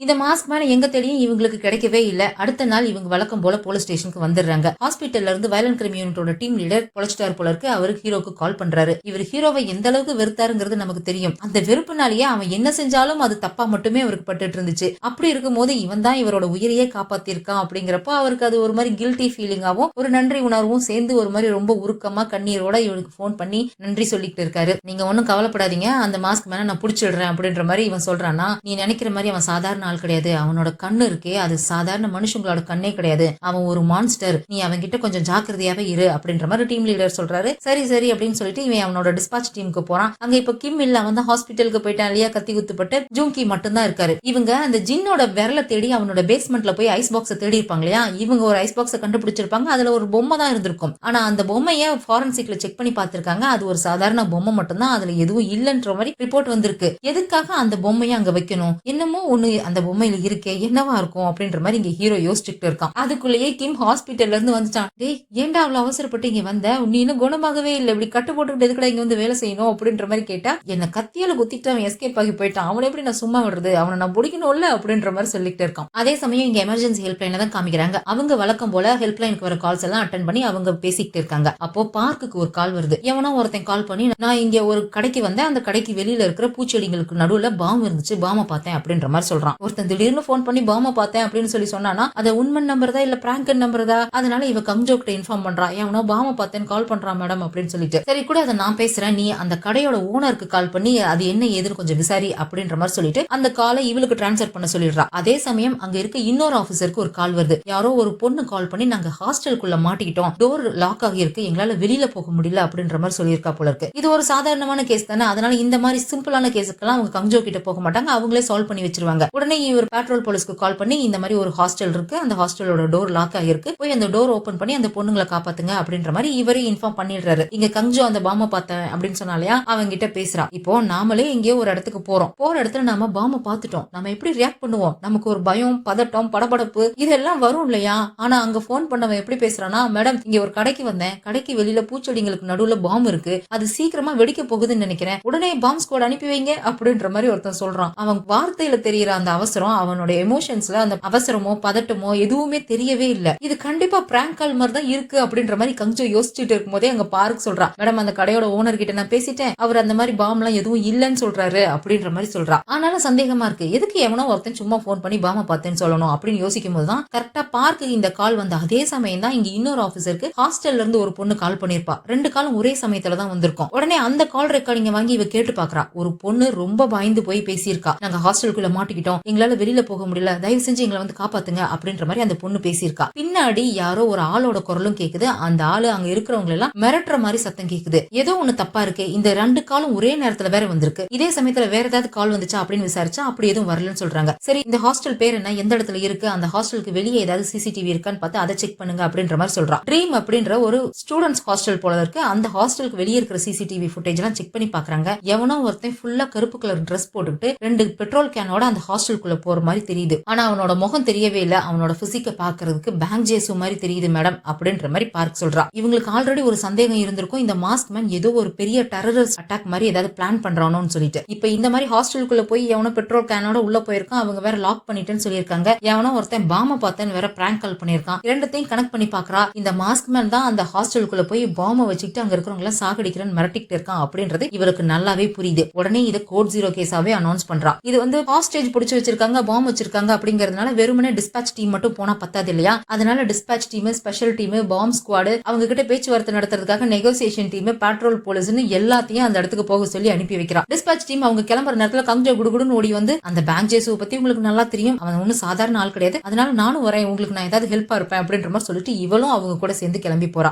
இந்த மாஸ்க் மேன் எங்க தேடியும் இவங்களுக்கு கிடைக்கவே இல்ல. அடுத்த நாள் இவங்க வழக்கம் போல போலீஸ் ஸ்டேஷனுக்கு வந்துடுறாங்க. ஹாஸ்பிட்டல்ல இருந்து வயலண்ட் கிரைம் யூனிட்டோட டீம் லீடர் பொழைச்சிட்டாரு போல இருக்கு. அவரு ஹீரோக்கு கால் பண்றாரு. இவர் ஹீரோவை எந்த அளவுக்கு வெறுத்தாருங்கிறது நமக்கு தெரியும். அந்த வெறுப்புனாலேயே அவன் என்ன செஞ்சாலும் அது தப்பா மட்டுமே அவருக்கு பட்டுட்டு இருந்துச்சு. அப்படி இருக்கும் போது இவன் தான் இவரோட உயிரையே காப்பாத்திருக்கான் அப்படிங்கிறப்போ அவருக்கு அது ஒரு மாதிரி கில்ட்டி ஃபீலிங்காவும் ஒரு நன்றி உணர்வும் சேர்ந்து ஒரு மாதிரி ரொம்ப உருக்கமா கண்ணீரோட இவனுக்கு போன் பண்ணி நன்றி சொல்லிட்டு இருக்காரு. நீங்க ஒன்னும் கவலைப்படாதீங்க, அந்த மாஸ்க் மேன நான் புடிச்சிடுறேன் அப்படின்ற மாதிரி இவன் சொல்றானா. நீ நினைக்கிற மாதிரி அவன் சாதாரண ஆள் கிடையாது. அவனோட கண்ணு இருக்கே, அது சாதாரண மனுஷங்களோட கண்ணே கிடையாது. அவன் ஒரு மான்ஸ்டர். நீ அவன் கிட்ட கொஞ்சம் ஜாக்கிரதையாவே இரு அப்படின்ற மாதிரி டீம் லீடர் சொல்றாரு. சரி சரி அப்படின்னு சொல்லிட்டு இவன் அவனோட டிஸ்பாச் டீமுக்கு போறான். அங்க இப்ப கிம் இல்ல, அவன் தான் ஹாஸ்பிட்டலுக்கு போயிட்டான் இல்லையா, கத்தி குத்துப்பட்டு. ஜூங்கி மட்டும் தான் இருக்காரு. இவங்க அந்த ஜின்னோட விரல தேடி அவனோட பேஸ்மெண்ட்ல போய் ஐஸ் பாக்ஸ் தேடி இருப்பாங்க இல்லையா. இவங்க ஒரு ஐஸ் பாக்ஸை கண்டுபிடிச்சிருப்பாங்க. அதுல ஒரு பொம்மை தான் இருந்திருக்கும். ஆனா அந்த பொம்மைய ஃபாரன்சிக்ல செக் பண்ணி பார்த்திருக்காங்க. அது ஒரு சாதாரண பொம்மை மட்டும் தான், அதுல எதுவும் இல்லன்ற மாதிரி ரிப்போர்ட் வந்திருக்கு. எதுக்காக அந்த பொம்மையை அங்க வைக்கணும், என்னமோ ஒண்ணு அந்த பொம்மையில இருக்கே, என்னவா இருக்கும் அப்படின்ற மாதிரி இங்க ஹீரோ யோசிச்சுட்டு இருக்கான். அதுக்குள்ளேயே கிம் ஹாஸ்பிட்டல்ல இருந்து வந்துட்டான். டேய் ஏன்டா அவ்வளவு அவசரப்பட்டு இங்க வந்த, நீ இன்னும் குணமாகவே இல்ல, இப்படி கட்டு போட்டுக்கிட்டு எதுக்கடா இங்க வந்து வேலை செய்யணும் அப்படின்ற மாதிரி கேட்டா, என்ன கத்தியால குத்திட்டு அவன் எஸ்கேப் ஆகி போயிட்டான், அவனை எப்படி நான் சும்மா விடுறது, அவனை நான் பிடிக்கணும்ல அப்படின்ற மாதிரி சொல்லிட்டு இருக்கான். அதே சமயம் இங்க எமர்ஜென்சி ஹெல்ப்லைன்ல தான் காமிக்கிறாங்க. அவங்க வழக்கம் போல ஹெல்ப்லைனுக்கு வர கால்ஸ் எல்லாம் அட்டன் பண்ணி அவங்க பேசிக்கிட்டு இருக்காங்க. அப்போ பார்க்குக்கு ஒரு கால் வருது. எவனோ ஒருத்தன் கால் பண்ணி, நான் இங்க ஒரு கடைக்கு வந்தேன், அந்த கடைக்கு வெளியில இருக்கிற பூச்செடிகளுக்கு நடுவுல பாம் இருந்துச்சு, பாம பார்த்தேன் அப்படின்ற மாதிரி சொல்றான். ஒருத்தன் திடீர்னு போன் பண்ணி பாம பார்த்தேன் அப்படின்னு சொல்லி சொன்னானா, அது உண்மன் நம்பர் தான் இல்ல பிராங்கன் நம்பர் தான். அதனால இவ கங்ஜோ கிட்ட இன்ஃபார்ம் பண்றா, எவனோ பாம பார்த்தேன்னு கால் பண்றான் மேடம் அப்படின்னு சொல்லிட்டு. சரி கூட அதை நான் பேசுறேன், நீ அந்த கடையோட ஓனருக்கு கால் பண்ணி அது என்ன ஏதுன்னு கொஞ்சம் விசாரி அப்படின்ற மாதிரி சொல்லிட்டு அந்த காலை இவளுக்கு டிரான்ஸ்ஃபர் பண்ண சொல்லிடுறா. அதே சமயம் அங்க இருக்க இன்னொரு ஆபீசருக்கு ஒரு கால் வருது. யாரோ ஒரு பொண்ணு கால் பண்ணி, நாங்க ஹாஸ்டலுக்குள்ள மாட்டிக்கிட்டோம், டோர் லாக் ஆகி இருக்கு, எங்களால வெளியில போக முடியல அப்படின்ற மாதிரி சொல்லியிருக்கா போல இருக்கு. இது ஒரு சாதாரணமான கேஸ் தானே, அதனால இந்த மாதிரி சிம்பிளான கேஸுக்கெல்லாம் அவங்க கங்ஜோ கிட்ட போக மாட்டாங்க, அவங்களே சால்வ் பண்ணி வச்சிருவாங்க. உடனே உடனே இவர் பெட்ரோல் போலீஸ்க்கு கால் பண்ணி இந்த மாதிரி ஒரு ஹாஸ்டல் இருக்கு, அந்த ஹாஸ்டலோட டோர் லாக் ஆகிருக்கு, போய் அந்த டோர் ஓபன் பண்ணி அந்த பொண்ணுங்களை காப்பாத்துங்க அப்படின்ற மாதிரி இவரே இன்ஃபார்ம் பண்ணிடுறாரு. இங்க கஞ்சு அந்த பாம்பை பார்த்தேன் அப்படின்னு சொன்னாலயா அவங்க கிட்ட பேசுறா. இப்போ நாமளே எங்கேயோ ஒரு இடத்துக்கு போறோம், போற இடத்துல நாம பாம்பை பார்த்துட்டோம், நம்ம எப்படி ரியாக்ட் பண்ணுவோம்? நமக்கு ஒரு பயம், பதட்டம், படபடப்பு இதெல்லாம் வரும் இல்லையா? ஆனா அங்க போன் பண்ணவன் எப்படி பேசுறானா, மேடம் இங்க ஒரு கடைக்கு வந்தேன், கடைக்கு வெளியில பூச்செடிங்களுக்கு நடுவுல பாம்பு இருக்கு, அது சீக்கிரமா வெடிக்க போகுதுன்னு நினைக்கிறேன், உடனே பாம்பு ஸ்குவாட் அனுப்பி வைங்க அப்படின்ற மாதிரி ஒருத்தன் சொல்றான். அவன் வார்த்தையில தெரியற அந்த அவசரம், அவனோட எமோஷன்ஸ்ல அந்த அவசரமோ பதட்டமோ எதுவுமே தெரியவே இல்ல. இது கண்டிப்பா பிராங்க் கால் மாதிரி தான் இருக்கு அப்படின்ற மாதிரி கஞ்சோ யோசிச்சுட்டு இருக்கும் போதே அங்க பார்க் சொல்றா, மேடம் அந்த கடையோட ஓனர் கிட்ட நான் பேசிட்டேன், அவர் அந்த மாதிரி பாம்பு எல்லாம் எதுவும் இல்லன்னு சொல்றாரு அப்படின்ற மாதிரி சொல்றா. ஆனாலும் சந்தேகமா இருக்கு, எதுக்கு எவனோ ஒருத்தன் சும்மா போன் பண்ணி பாம்பை பார்த்தேன்னு சொல்லணும் அப்படின்னு யோசிக்கும் போதுதான் கரெக்டா பார்க்கு இந்த கால் வந்த அதே சமயம் தான் இங்க இன்னொரு ஆபீசருக்கு ஹாஸ்டல்ல இருந்து ஒரு பொண்ணு கால் பண்ணிருப்பா. 2 காலும் ஒரே சமயத்துல தான் வந்திருக்கும். உடனே அந்த கால் ரெக்கார்டிங்க வாங்கி இவ கேட்டு பாக்குறா. ஒரு பொண்ணு ரொம்ப பயந்து போய் பேசியிருக்கா, நாங்க ஹாஸ்டலுக்குள்ள மாட்டிக்கிட்டோம், எங்களால வெளியில போக முடியல, தயவு செஞ்சு எங்களை வந்து காப்பாத்துங்க அப்படின்ற மாதிரி அந்த பொண்ணு பேசியிருக்கா. பின்னாடி யாரோ ஒரு ஆளோட குரலும் கேக்குது, அந்த ஆளு அங்க இருக்கிறவங்க எல்லாம் மிரட்டுற மாதிரி சத்தம் கேக்குது. ஏதோ ஒண்ணு தப்பா இருக்கு, இந்த 2 காலும் ஒரே நேரத்துல வேற வந்திருக்கு, இதே சமயத்துல வேற ஏதாவது கால் வந்துச்சா அப்படின்னு விசாரிச்சா அப்படி எதுவும் வரலன்னு சொல்றாங்க. சரி இந்த ஹாஸ்டல் பேர் என்ன, எந்த இடத்துல இருக்கு, அந்த ஹாஸ்டலுக்கு வெளியே ஏதாவது சிசிடிவி இருக்கான்னு பார்த்து அதை செக் பண்ணுங்க அப்படின்ற மாதிரி சொல்றான். ட்ரீம் அப்படின்ற ஒரு ஸ்டூடெண்ட்ஸ் ஹாஸ்டல் போல இருக்கு, அந்த ஹாஸ்டலுக்கு வெளியே இருக்கிற சிசிடிவி ஃபுட்டேஜ் எல்லாம் செக் பண்ணி பாக்குறாங்க. எவனோ ஒருத்தன் ஃபுல்லா கருப்பு கலர் ட்ரெஸ் போட்டுட்டு 2 பெட்ரோல் கேனோட அந்த ஹாஸ்டலுக்குள்ள போற மாதிரி தெரியுது. ஆனா அவனோட முகம் தெரியவே இல்ல, அவனோட பிசிக்க பாக்குறதுக்கு பேங்க் ஜேசு மாதிரி தெரியுது மேடம் அப்படின்ற மாதிரி பார்க் சொல்றா. இவங்களுக்கு ஆல்ரெடி ஒரு சந்தேகம் இருந்திருக்கும், இந்த மாஸ்க் மேன் ஏதோ ஒரு பெரிய டெரரிஸ்ட் அட்டாக் மாதிரி ஏதாவது பிளான் பண்றானோன்னு சொல்லிட்டு. இப்ப இந்த மாதிரி ஹாஸ்டலுக்குள்ள போய் எவனோ பெட்ரோல் கேனோட உள்ள போயிருக்கான், அவங்க வேற லாக் பண்ணிட்டேன்னு சொல்லியிருக்காங்க, எவனோ ஒருத்தன் பாம்ப பார்த்தேன்னு வேற பிராங்க் கால் பண்ணிருக்கான். இரண்டத்தையும் கனெக்ட் பண்ணி பாக்குறா. இந்த மாஸ்க் மேன் தான் அந்த ஹாஸ்டலுக்குள்ள போய் பாம்ப வச்சுக்கிட்டு அங்க இருக்கிறவங்க எல்லாம் சாகடிக்கிறேன்னு மிரட்டிக்கிட்டு இருக்கான் அப்படின்றது இவருக்கு நல்லாவே புரியுது. உடனே இதை கோட் 0 கேஸாவே அனௌன்ஸ் பண்றா. இது வந்து ஹாஸ்டேஜ் பிடிச்சு வச்சிருக்காங்க, பாம்பு வச்சிருக்காங்க அப்படிங்கறதுனால வெறுமனே டிஸ்பாச் டீம் மட்டும் போனா பத்தாது இல்லையா? அதனால டிஸ்பாச் டீம், ஸ்பெஷல் டீம், பாம்பு ஸ்குவாட், அவங்க கிட்ட பேச்சுவார்த்தை நடத்துறதுக்காக நெகோசியேஷன் டீம், பெட்ரோல் போலீஸ்னு எல்லாத்தையும் அந்த இடத்துக்கு போக சொல்லி அனுப்பி வைக்கிறா. டிஸ்பாச் டீம் அவங்க கிளம்புற நேரத்துல கஞ்சோ குடுகுடுன்னு ஓடி வந்து, அந்த பேங்க் ஜேசுவை பத்தி உங்களுக்கு நல்லா தெரியும், அவன் ஒன்னும் சாதாரண ஆள் கிடையாது, அதனால நானும் வரேன், உங்களுக்கு நான் ஏதாவது ஹெல்ப்பா இருப்பேன் அப்படின்ற மாதிரி சொல்லிட்டு இவளும் அவங்க கூட சேர்ந்து கிளம்பி போறா.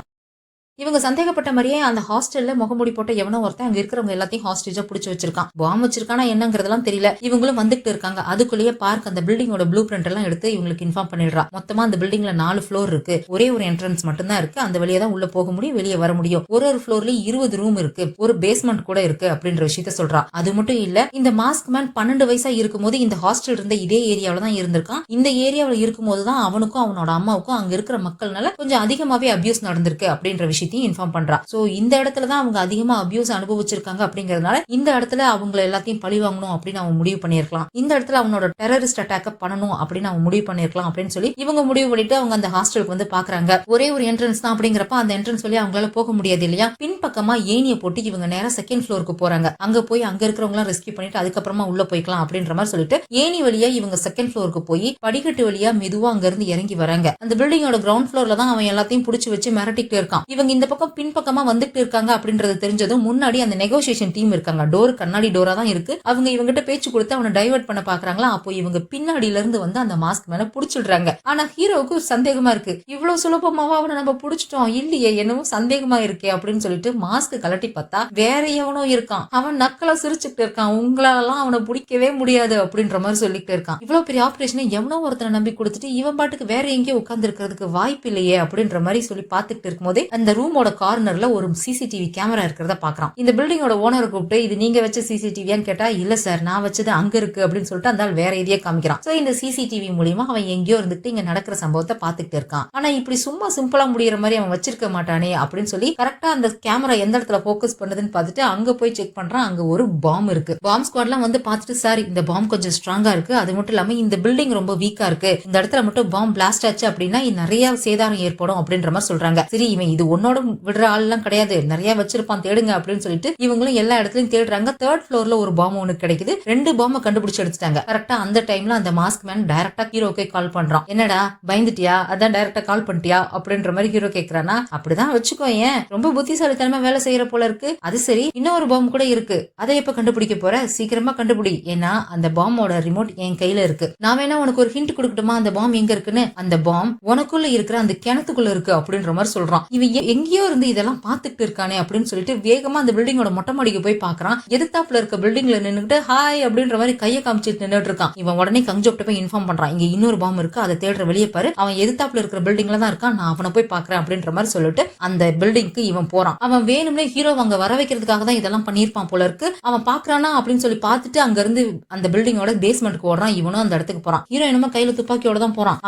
இவங்க சந்தேகப்பட்ட மாதிரியே அந்த ஹாஸ்டல்ல முகமூடி போட்ட எவனோ ஒருத்தன் அங்க இருக்கிறவங்க எல்லாத்தையும் ஹாஸ்டேஜா புடிச்சு வச்சிருக்கான். பாம்பு வச்சிருக்கானா என்னங்கறதெல்லாம் தெரியல. இவங்களும் வந்துட்டு இருக்காங்க. அதுக்குள்ளேயே பார்க் அந்த பில்டிங்கோட ப்ளூ பிரிண்ட் எல்லாம் எடுத்து இவங்களுக்கு இன்ஃபார்ம் பண்ணிடுறா. மொத்தமா அந்த பில்டிங்ல 4 ஃப்ளோர் இருக்கு, ஒரே ஒரு என்ட்ரன்ஸ் மட்டும் தான் இருக்கு, அந்த வழியா தான் உள்ள போக முடியும், வெளியே வர முடியும், ஒரு ஃப்ளோர்லயும் 20 ரூம் இருக்கு, ஒரு பேஸ்மெண்ட் கூட இருக்கு அப்படின்ற விஷயத்த சொல்றா. அது மட்டும் இல்ல, இந்த மாஸ்க் மேன் 12 வயசா இருக்கும்போது இந்த ஹாஸ்டல் இருந்த இதே ஏரியாவில தான் இருந்திருக்கான். இந்த ஏரியாவில இருக்கும்போது தான் அவனுக்கும் அவனோட அம்மாவுக்கும் அங்க இருக்கிற மக்கள்னால கொஞ்சம் அதிகமாவே அபியூஸ் நடந்திருக்கு அப்படின்ற விஷயத்தையும் இன்ஃபார்ம் பண்றா. சோ இந்த இடத்துல தான் அவங்க அதிகமா அபியூஸ் அனுபவிச்சிருக்காங்க அப்படிங்கறதுனால இந்த இடத்துல அவங்கள எல்லாத்தையும் பழி வாங்கணும் அப்படின்னு அவன் முடிவு பண்ணிருக்கலாம். இந்த இடத்துல அவனோட டெரரிஸ்ட் அட்டாக்க பண்ணணும் அப்படின்னு அவன் முடிவு பண்ணிருக்கலாம் அப்படின்னு சொல்லி இவங்க முடிவு பண்ணிட்டு அவங்க அந்த ஹாஸ்டலுக்கு வந்து பாக்குறாங்க. ஒரே ஒரு என்ட்ரன்ஸ் தான் அப்படிங்கிறப்ப அந்த என்ட்ரன்ஸ் வழியா அவங்களால போக முடியாது இல்லையா? பின்பக்கமா ஏணியை போட்டு இவங்க நேரா செகண்ட் ஃப்ளோருக்கு போறாங்க. அங்க போய் அங்க இருக்கிறவங்க எல்லாம் ரெஸ்கியூ பண்ணிட்டு அதுக்கப்புறமா உள்ள போய்க்கலாம் அப்படின்ற மாதிரி சொல்லிட்டு ஏணி வழியா இவங்க செகண்ட் ஃப்ளோருக்கு போய் படிக்கட்டு வழியா மெதுவா அங்க இருந்து இறங்கி வராங்க. அந்த பில்டிங்கோட கிரவுண்ட் ஃப்ளோர்ல தான் அவன் எல்லாத்தையும் புடிச்சு வச்சு மிரட்டிட்டு இருக்கான். இவங்க இந்த பக்கம் பின்பக்கமா வந்துட்டு இருக்காங்க அப்படின்றது தெரிஞ்சதும் முன்னாடி அந்த நெகோசியேஷன் டீம் இருக்காங்க. டோர் கண்ணாடி டோரா தான் இருக்கு. அவங்க இவங்கிட்ட பேச்சு கொடுத்து அவனை டைவர்ட் பண்ண பாக்குறாங்களா. அப்போ இவங்க பின்னாடியில இருந்து வந்து அந்த மாஸ்க் மேல புடிச்சிடுறாங்க. ஆனா ஹீரோவுக்கு சந்தேகமா இருக்கு, இவ்வளவு சுலபமாவா அவனை நம்ம புடிச்சிட்டோம், இல்லையே என்னவோ சந்தேகமா இருக்கே அப்படின்னு சொல்லிட்டு மாஸ்க் கலட்டி பார்த்தா வேற எவனோ இருக்கான். அவன் நக்கலா சிரிச்சுட்டு இருக்கான். உங்களாலாம் அவனை பிடிக்கவே முடியாது அப்படின்ற மாதிரி சொல்லிட்டு இருக்கான். இவ்வளவு பெரிய ஆபரேஷனை எவனோ ஒருத்தனை நம்பி கொடுத்துட்டு இவன் பாட்டுக்கு வேற எங்கேயோ உட்கார்ந்து இருக்கிறதுக்கு வாய்ப்பு இல்லையே அப்படின்ற மாதிரி சொல்லி பாத்துக்கிட்டு இருக்கும் போதே அந்த ரூமோட கார்னர்ல ஒரு சிசிடிவி கேமரா இருக்கிறத பாக்குறான். இந்த பில்டிங்கோட ஓனர் கூப்பிட்டு இது நீங்க வச்ச சிசிடிவியான்னு கேட்டா இல்ல சார் நான் வச்சது அங்க இருக்கு அப்படின்னு சொல்லிட்டு அந்த வேற எதையே காமிக்கிறான். சோ இந்த சிசிடிவி மூலியமா அவன் எங்கேயோ இருந்துட்டு இங்க நடக்கிற சம்பவத்தை பாத்துக்கிட்டு இருக்கான். ஆனா இப்படி சும்மா சிம்பிளா முடியற மாதிரி அவன் வச்சிருக்க மாட்டானே அப்படின்னு சொல்லி கரெக்டா அந்த கேமரா எந்த இடத்துல போக்கஸ் பண்ணுதுன்னு பார்த்துட்டு அங்க போய் செக் பண்றான். அங்க ஒரு பாம் இருக்கு. பாம் ஸ்குவாட்லாம் வந்து பார்த்துட்டு சார் இந்த பாம் கொஞ்சம் ஸ்ட்ராங்கா இருக்கு, அது மட்டும் இல்லாம இந்த பில்டிங் ரொம்ப வீக்கா இருக்கு, இந்த இடத்துல மட்டும் பாம் பிளாஸ்ட் ஆச்சு அப்படின்னா நிறைய சேதாரம் ஏற்படும் அப்படின்ற மாதிரி சொல்றாங்க. சரி இவன் இது ஒன்னோட விடுற ஆள் எல்லாம் கிடையாது, நிறைய வச்சிருப்பான், தேடுங்க அப்படின்னு சொல்லிட்டு இவங்களும் எல்லா இடத்துலயும் தேடுறாங்க. 3rd ஃப்ளோர்ல ஒரு பாம் ஒன்னு கிடைக்குது. 2 பாம்பை கண்டுபிடிச்சு எடுத்துட்டாங்க. கரெக்டா அந்த டைம்ல அந்த மாஸ்க் மேன் டைரக்டா ஹீரோக்கே கால் பண்றான். என்னடா பயந்துட்டியா, அதான் டைரக்டா கால் பண்ணிட்டியா அப்படின்ற மாதிரி ஹீரோ கேக்குறானா. அப்படிதான் வச்சுக்கோ, ஏன் ரொம்ப புத்திசாலித்தனமா வேலை செய்யற போல இருக்கு. அது சரி இன்னொரு பாம் கூட இருக்கு, அதை எப்ப கண்டுபிடிக்க போற, சீக்கிரமா கண்டுபிடி, ஏன்னா அந்த பாம்போட ரிமோட் என் கையில இருக்கு, நான் வேணா உனக்கு ஒரு ஹிண்ட் கொடுக்கட்டுமா அந்த பாம் எங்க இருக்குன்னு. அந்த பாம் உனக்குள்ள இருக்கிற அந்த கிணத்துக்குள்ள இருக்கு அப்படின்ற மாதிரி சொல்றான். இவன் எங்க எங்கேயோ இருந்து இதெல்லாம் பாத்துக்கிட்டு இருக்கானே அப்படின்னு சொல்லிட்டு வேகமா அந்த பில்டிங்கோட மொட்டை மாடிக்கு போய் பாக்குறான். எதிர்த்தாப்புல இருக்க பில்டிங்ல நின்னுட்டு ஹாய் அப்படின்ற மாதிரி கையை காமிச்சிட்டு நின்னுட்டு இருக்கான். இவன் உடனே கங்ஜோப்ட போய் இன்ஃபார்ம் பண்றான், இங்க இன்னொரு பாம்பு இருக்கு, அதை தேடுற வெளியே பாரு, அவன் எதிர்த்தாப்புல இருக்கிற பில்டிங்ல தான் இருக்கான், நான் அவனை போய் பாக்குறேன் அப்படின்ற மாதிரி சொல்லிட்டு அந்த பில்டிங்க்கு இவன் போறான். அவன் வேணும்னே ஹீரோ அங்க வர வைக்கிறதுக்காக தான் இதெல்லாம் பண்ணிருப்பான் போல இருக்கு. அவன் பாக்குறானா அப்படின்னு சொல்லி பார்த்துட்டு அங்க இருந்து அந்த பில்டிங்கோட பேஸ்மெண்ட்க்கு ஓடுறான். இவனும் அந்த இடத்துக்கு போறான். ஹீரோ என்னமோ கையில துப்பாக்கியோட தான் போறான்.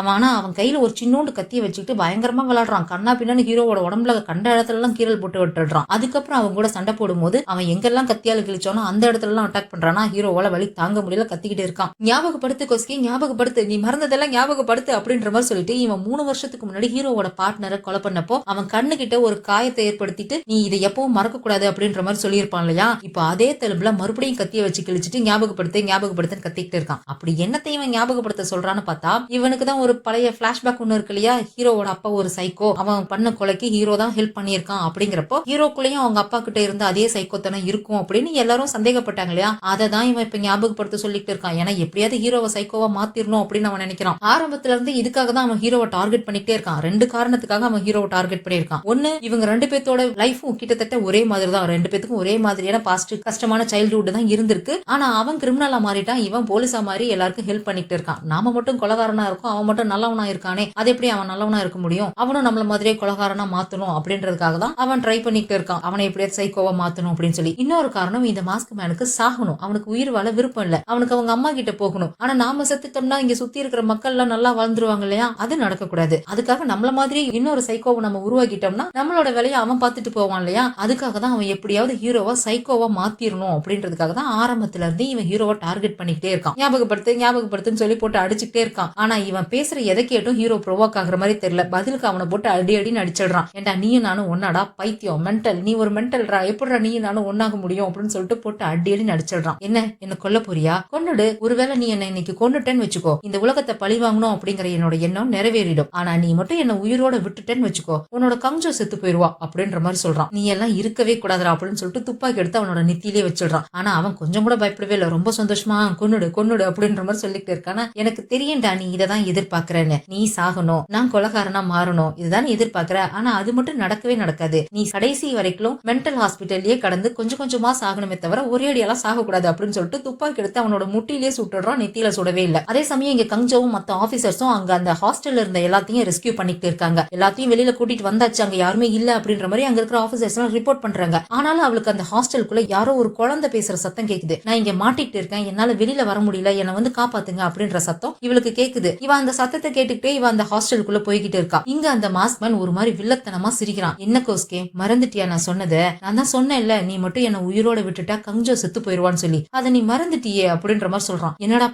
அவன் கையில ஒரு சின்னோண்டு கத்தியை வச்சுக்கிட்டு பயங்கரமா விளையாடுறான். கண்ணா பின்னான்னு ஹீரோவோட உடம்புல கண்ட இடத்துல எல்லாம் கீரல் போட்டு விட்டுறான். அதுக்கப்புறம் அவன் கூட சண்டை போடும் போது அவன் எங்கெல்லாம் கத்தியால கிழிச்சானோ அந்த இடத்துல எல்லாம் அட்டாக் பண்றானா. ஹீரோவால வலி தாங்க முடியல, கத்திக்கிட்டு இருக்கான். ஞாபகப்படுத்து கொஸ்கி, ஞாபகப்படுத்து, நீ மறந்ததெல்லாம் ஞாபகப்படுத்து அப்படின்ற மாதிரி சொல்லிட்டு இவன் 3 வருஷத்துக்கு முன்னாடி ஹீரோவோட பார்ட்னரை கொலை பண்ணப்போ அவன் கண்ணு கிட்ட ஒரு காயத்தை ஏற்படுத்திட்டு நீ இதை எப்பவும் மறக்க கூடாது அப்படின்ற மாதிரி சொல்லியிருப்பான் இல்லையா. இப்ப அதே தெலுங்குல மறுபடியும் கத்திய வச்சு கிழிச்சிட்டு ஞாபகப்படுத்துன்னு கத்திக்கிட்டு இருக்கான். அப்படி என்னத்தை இவன் ஞாபகப்படுத்த சொல்றான்னு பார்த்தா இவனுக்கு தான் ஒரு பழைய பிளாஷ்பேக் ஒண்ணு இருக்கு இல்லையா. ஹீரோவோட அப்பா ஒரு சைக்கோ, அவன் பண்ண கொலைக்கு ஹீரோ தான் ஹெல்ப் பண்ணியிருக்கான் அப்படிங்கிறப்போ ஹீரோக்குள்ளேயும் அவங்க அப்பா கிட்ட இருந்த அதே சைக்கோத்தனம் இருக்கும் அப்படின்னு எல்லாரும் சந்தேகப்பட்டாங்க இல்லையா. அதை தான் இவன் இப்ப ஞாபகப்படுத்த சொல்லிட்டு இருக்கான். ஏன்னா எப்படியாவது ஹீரோவை சைக்கோவா மாத்திரணும் அப்படின்னு அவன் நினைக்கிறான். ஆரம்பத்துல இருந்து இதுக்காக தான் அவன் ஹீரோவை டார்கெட் பண்ணிட்டே இருக்கான். 2 காரணத்துக்காக அவன் ஹீரோவை டார்கெட் பண்ணிருக்கான். ஒன்னு, இவங்க 2 பேத்தோட லைஃபும் கிட்டத்தட்ட ஒரே மாதிரி தான். 2 பேத்துக்கும் ஒரே மாதிரியான பாஸ்ட் கஷ்டமான சைல்ட்ஹுட் தான் இருந்திருக்கு. ஆனா அவன் கிரிமினலா மாறிட்டான், இவன் போலீஸா மாறி எல்லாருக்கும் ஹெல்ப் பண்ணிட்டு இருக்கான். நாம மட்டும் கொலகாரனா இருக்கும், அவன் மட்டும் நல்லவனா இருக்கானே, அது எப்படி அவன் நல்லவனா இருக்க முடியும்? அவனும் நம்மள மாதிரியே கொலகாரனா மாத்தணும் அப்படின்றதுக்காக தான் அவன் ட்ரை பண்ணிட்டு இருக்கான். அவனை எப்படியாவது சைக்கோவா மாத்தணும் அப்படின்னு சொல்லி. இன்னொரு காரணம், இந்த மாஸ்க் மேனுக்கு சாகணும், அவனுக்கு உயிர் வாழ விருப்பம் இல்ல, அவனுக்கு அவங்க அம்மா கிட்ட போகணும். ஆனா நாம செத்துட்டோம்னா இங்க சுத்தி இருக்கிற மக்கள் எல்லாம் நல்லா வாழ்ந்துருவாங்க இல்லையா, அது நடக்க கூடாது. அதுக்காக நம்மள மாதிரி இன்னொரு சைக்கோவை நம்ம உருவாக்கிட்டோம்னா நம்மளோட வேலையை அவன் பார்த்துட்டு போவான் இல்லையா. அதுக்காக தான் அவன் எப்படியாவது ஹீரோவா சைக்கோவா மாத்திரணும் அப்படின்றதுக்காக தான் ஆரம்பத்துல இருந்து இவன் ஹீரோவை டார்கெட் பண்ணிக்கிட்டே இருக்கான். ஞாபகப்படுத்துன்னு சொல்லி போட்டு அடிச்சுக்கிட்டே இருக்கான். ஆனா இவன் பேசுற எதை கேட்டும் ஹீரோ ப்ரோவோக் ஆகுற மாதிரி தெரியல. பதிலுக்கு அவனை போட்டு அடின்னு அடிச்சிடுறான். ஏண்டா நீயும் நானும் ஒன்னாடா, பைத்தியம், மென்டல், நீ ஒரு மென்டல்ரா, எப்படிடா நீயும் நானும் ஒன்னாக முடியும் அப்படின்னு சொல்லிட்டு போட்டு அடின்னு அடிச்சிடுறான். என்ன கொல்ல போறியா? கொன்னுடு. ஒருவேளை நீ என்ன இன்னைக்கு கொன்னுட்டேன்னு வச்சுக்கோ, இந்த உலகத்தை பழி வாங்கணும் அப்படிங்கிற என்னோட எண்ணம் நிறைவேறிடும். ஆனா நீ மட்டும் என்ன உயிரோட விட்டுட்டேன்னு வச்சுக்கோ, உன்னோட கஞ்சோ செத்து போயிருவா அப்படின்ற மாதிரி சொல்றான். நீ எல்லாம் இருக்கவே கூடாதுரா அப்படின்னு சொல்லிட்டு துப்பாக்கி எடுத்து அவனோட நெத்தியிலே வச்சிடுறான். ஆனா அவன் கொஞ்சம் கூட பயப்படவே இல்லை, ரொம்ப சந்தோஷமா கொன்னுடு அப்படின்ற மாதிரி சொல்லிட்டு இருக்கானா. எனக்கு தெரியும்டா நீ இதைதான் எதிர்பார்க்கறேன்னு, நீ சாகணும், நான் கொலகாரனா மாறணும், இதுதான் எதிர்பார்க்கற. ஆனா அது மட்டும் நடக்கவே நடக்காது. நீ கடைசி வரைக்கும் மென்டல் ஹாஸ்பிட்டல்லயே கடந்து கொஞ்சம் கொஞ்சமா சாகணுமே தவிர ஒரே அடியெல்லாம் சாகக்கூடாது அப்படின்னு சொல்லிட்டு துப்பாக்கி எடுத்து அவனோட முட்டிலேயே சுட்டுறான். நெத்தியில சுடவே இல்லை. அதே சமயம் இங்க கங்ஜோவும் மத்த ஆபீசர்ஸும் அங்க அந்த ஹாஸ்டல்ல இருந்த எல்லாத்தையும் ரெஸ்கியூ பண்ணிட்டு இருக்காங்க. எல்லாத்தையும் வெளியில கூட்டிட்டு வந்தாச்சு, அங்க யாருமே இல்ல அப்படின்ற மாதிரி அங்க இருக்கிற ஆபீசர்ஸ் எல்லாம் ரிப்போர்ட் பண்றாங்க. ஆனாலும் அவளுக்கு அந்த ஹாஸ்டலுக்குள்ள யாரோ ஒரு குழந்தை பேசுற சத்தம் கேக்குது. நான் இங்க மாட்டிட்டு இருக்கேன், என்னால வெளியில வர முடியல, என்னை வந்து காப்பாத்துங்க அப்படின்ற சத்தம் இவளுக்கு கேக்குது. இவ அந்த சத்தத்தை கேட்டுக்கிட்டே இவ அந்த ஹாஸ்டலுக்குள்ள போய்கிட்டு இருக்கா. இங்க அந்த மாஸ்க்மேன் ஒரு மாதிரி வில்லத்தனமா சிரிக்கிறான். என்ன கோஸ்கே, மறந்துட்டியா நான் சொன்னதை? நான் தான் சொன்னேன்ல, நீ மட்டும் என்ன உயிரோட விட்டுட்டா கஞ்சோ செத்து போயிருவான்னு சொல்லி, அதை நீ மறந்துட்டியே அப்படின்ற மாதிரி சொல்றான். என்னடா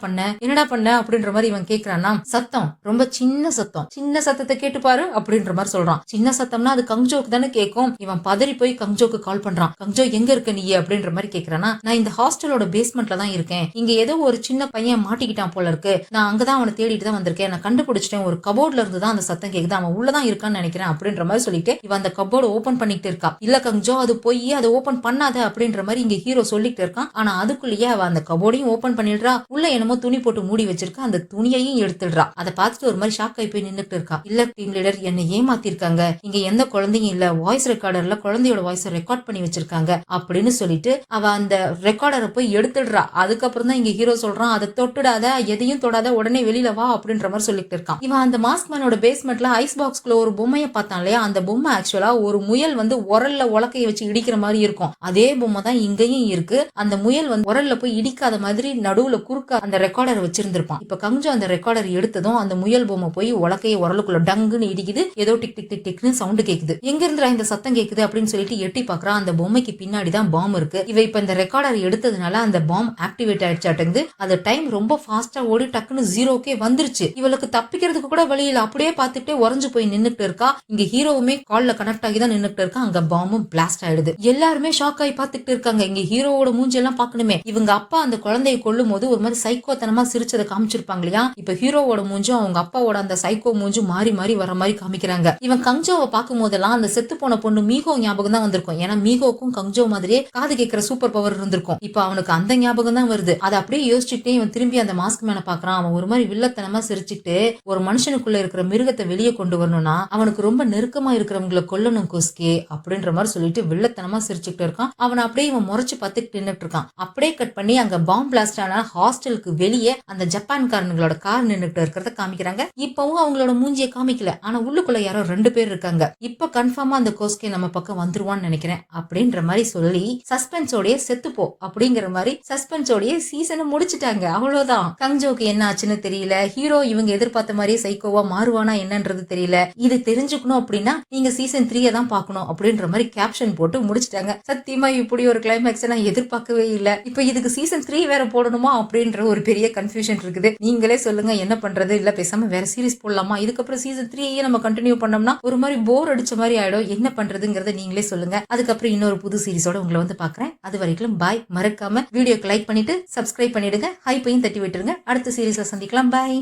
பண்ண அப்படின்ற மாதிரி இவன் கேக்குறான்னா, சத்தம் ரொம்ப சின்ன சத்தத்தை கேட்டு பாரு அப்படின்ற மாதிரி சொல்றான். சின்ன சத்தம்னா அது கங்ஜோக்கு தானே கேட்கும். இவன் பதறி போய் கங்ஜோக்கு கால் பண்றான். கங்ஜோ எங்க இருக்க நீ அப்படின்ற மாதிரி கேக்குறானா. நான் இந்த ஹாஸ்டலோட பேஸ்மெண்ட்ல தான் இருக்கேன், இங்க ஏதோ ஒரு சின்ன பையன் மாட்டிக்கிட்டான் போல இருக்கு, நான் அங்கதான் அவனை தேடிட்டு தான் வந்திருக்கேன், நான் கண்டுபிடிச்சிட்டேன், ஒரு கபோர்ட்ல இருந்து தான் அந்த சத்தம் கேக்குது, அவன் உள்ளதான் இருக்கான்னு நினைக்கிறேன் அப்படின்ற மாதிரி சொல்லிட்டு இவன் அந்த கபோர்டு ஓபன் பண்ணிட்டு இருக்கா. இல்ல கங்ஜோ, அது போய் அதை ஓபன் பண்ணாத அப்படின்ற மாதிரி இங்க ஹீரோ சொல்லிட்டு இருக்கான். ஆனா அதுக்குள்ளேயே அவ அந்த கபோர்டையும் ஓபன் பண்ணிடுறா. உள்ள என்னமோ துணி போட்டு மூடி வச்சிருக்கா, அந்த துணியையும் எடுத்துடுறா. அதை பார்த்துட்டு ஒரு மாதிரி ஷாக் ஆகி போய் நின்னுட்டு இருக்கா. இல்ல டீம் லீடர், என்னை ஏமாத்திருக்காங்க, இங்க எந்த குழந்தையும் இல்ல, வாய்ஸ் ரெக்கார்டர்ல குழந்தையோட வாய்ஸ் ரெக்கார்ட் பண்ணி வச்சிருக்காங்க அப்படின்னு சொல்லிட்டு அவ அந்த ரெக்கார்டரை போய் எடுத்துடுறா. அதுக்கப்புறம் தான் இங்க ஹீரோ சொல்றான், அதை தொட்டுடாத, எதையும் தொடாத, உடனே வெளியில வா அப்படின்ற மாதிரி சொல்லிட்டு இருக்கான். இவன் அந்த மாஸ்க்மேனோட பேஸ்மெண்ட்ல ஐஸ் பாக்ஸ்குள்ள ஒரு பொம்மையை பார்த்தான் இல்லையா, அந்த பொம்மை ஆக்சுவலா ஒரு முயல் வந்து உரல்ல உலக்கைய வச்சு இடிக்கிற மாதிரி இருக்கும். அதே பொம்மை தான் இங்கேயும் இருக்கு. அந்த முயல் வந்து உரல்ல போய் இடிக்காத மாதிரி நடுவுல குறுக்க அந்த ரெக்கார்டர் வச்சிருந்திருப்பான். இப்ப கஞ்சோ அந்த ரெக்கார்டர் எடுத்ததும் அந்த முயல் பொம்மை போய் உலக்கைய உரலுக்குள்ள டங்குன்னு இடிக்குது. ஏதோ டிக் டிக் டிக் டிக்னு சவுண்ட் கேக்குது. எங்க இருந்துடா இந்த சத்தம் கேக்குது அப்படின்னு சொல்லிட்டு எட்டி பாக்குறான். அந்த பொம்மைக்கு பின்னாடிதான் பாம் இருக்கு. இவ இப்ப இந்த ரெக்கார்டர் எடுத்ததுனால அந்த பாம் ஆக்டிவேட் ஆயிடுச்சாட்டுங்குது. அது டைம் ரொம்ப ஃபாஸ்டா ஓடி டக்குன்னு ஜீரோக்கே வந்துருச்சு. இவளுக்கு தப்பிக்கிறதுக்கு கூட வழியில, அப்படியே பார்த்துட்டே உறைஞ்சு போய் நின்னுட்டு இருக்கா. இங்க ஹீரோவுமே கால்ல கனெக்ட் ஆகி தான் நின்னுட்டு இருக்கா. அங்க பாம்பும் பிளாஸ்ட் ஆயிடுது. எல்லாருமே ஷாக் ஆகி பார்த்துட்டு இருக்காங்க. இங்க ஹீரோவோட மூஞ்சி எல்லாம் பாக்கணுமே. இவங்க அப்பா அந்த குழந்தையை கொல்லும் போது ஒரு மாதிரி சைக்கோத்தனமா சிரிச்சதை காமிச்சிருப்பாங்க இல்லையா, இப்ப ஹீரோவோட மூஞ்சும் அவங்க அப்பாவோட அந்த சைக்கோ மூஞ்சும் மாறி மாறி வர மாதிரி காமிக்கிறாங்க. இவன் கங்ஜோவை பார்க்கும் போதெல்லாம் அந்த செத்து போன பொண்ணு மீகோ ஞாபகம் தான் வந்திருக்கும். ஏன்னா மீகோக்கும் கங்ஜோ மாதிரியே காது கேட்கிற சூப்பர் பவர் இருந்திருக்கும். இப்ப அவனுக்கு அந்த ஞாபகம் தான் வருது. அதை அப்படியே யோசிச்சுட்டே இவன் திரும்பி அந்த மாஸ்க் மேல பாக்குறான். அவன் ஒரு மாதிரி வில்லத்தனமா சிரிச்சுட்டு, ஒரு மனுஷனுக்குள்ள இருக்கிற மிருகத்தை வெளியே கொண்டு வரணும்னா அவனுக்கு ரொம்ப நெருக்கமா இருக்கிறவங்க உங்களை கொல்லணும் கோஸ்கே அப்படின்ற மாதிரி சொல்லிட்டு வில்லத்தனமா சிரிச்சுக்கிட்டு இருக்கான். அவனை அப்படியே இவன் முறைச்சு பார்த்துட்டு நின்னுட்டு இருக்கான். அப்படியே கட் பண்ணி அங்க பாம்பு பிளாஸ்ட் ஆன ஹாஸ்டலுக்கு வெளியே அந்த ஜப்பான்காரங்களோட கார் நின்னுட்டு இருக்கிறத காமிக்கிறாங்க. இப்பவும் அவங்களோட மூஞ்சியை காமிக்கல, ஆனா உள்ளுக்குள்ள யாரோ 2 பேர் இருக்காங்க. இப்ப கன்ஃபார்மா அந்த கோஸ்கே நம்ம பக்கம் வந்துருவான்னு நினைக்கிறேன் அப்படின்ற மாதிரி சொல்லி சஸ்பென்ஸோடய செத்துப்போ அப்படிங்கிற மாதிரி சஸ்பென்ஸோடய சீசனை முடிச்சுட்டாங்க. அவ்வளவுதான். கங்ஜோக்கு என்ன ஆச்சுன்னு தெரியல. ஹீரோ இவங்க எதிர்பார்த்த மாதிரியே சைக்கோவா மாறுவானா என்னன்றது தெரியல. இது தெரிஞ்சுக்கணும் அப்படின்னா நீங்க சீசன் 3 தான் பார்க்கணும் அப்படின்ற மாதிரி கேப்ஷன் போட்டு முடிச்சிட்டாங்க. சத்தியமா இப்படி ஒரு கிளைமேக்ஸ் நான் எதிர்பார்க்கவே இல்ல. இப்ப இதுக்கு சீசன் 3 வேற போடணுமா அப்படின்ற ஒரு பெரிய கன்ஃபியூஷன் இருக்குது. நீங்களே சொல்லுங்க என்ன பண்றது? இல்ல பேசாம வேற சீரிஸ் போடலாமா? இதுக்கப்புறம் சீசன் 3 நம்ம கண்டினியூ பண்ணோம்னா ஒரு மாதிரி போர் அடிச்ச மாதிரி ஆயிடும். என்ன பண்றதுங்கிறத நீங்களே சொல்லுங்க. அதுக்கப்புறம் இன்னொரு புது சீரிஸோட உங்களை வந்து பாக்குறேன். அது வரைக்கும் பாய். மறக்காம வீடியோக்கு லைக் பண்ணிட்டு சப்ஸ்கிரைப் பண்ணிடுங்க. ஹைப்பையும் தட்டி விட்டுருங்க. அடுத்த சீரிஸ்ல சந்திக்கலாம். பாய்.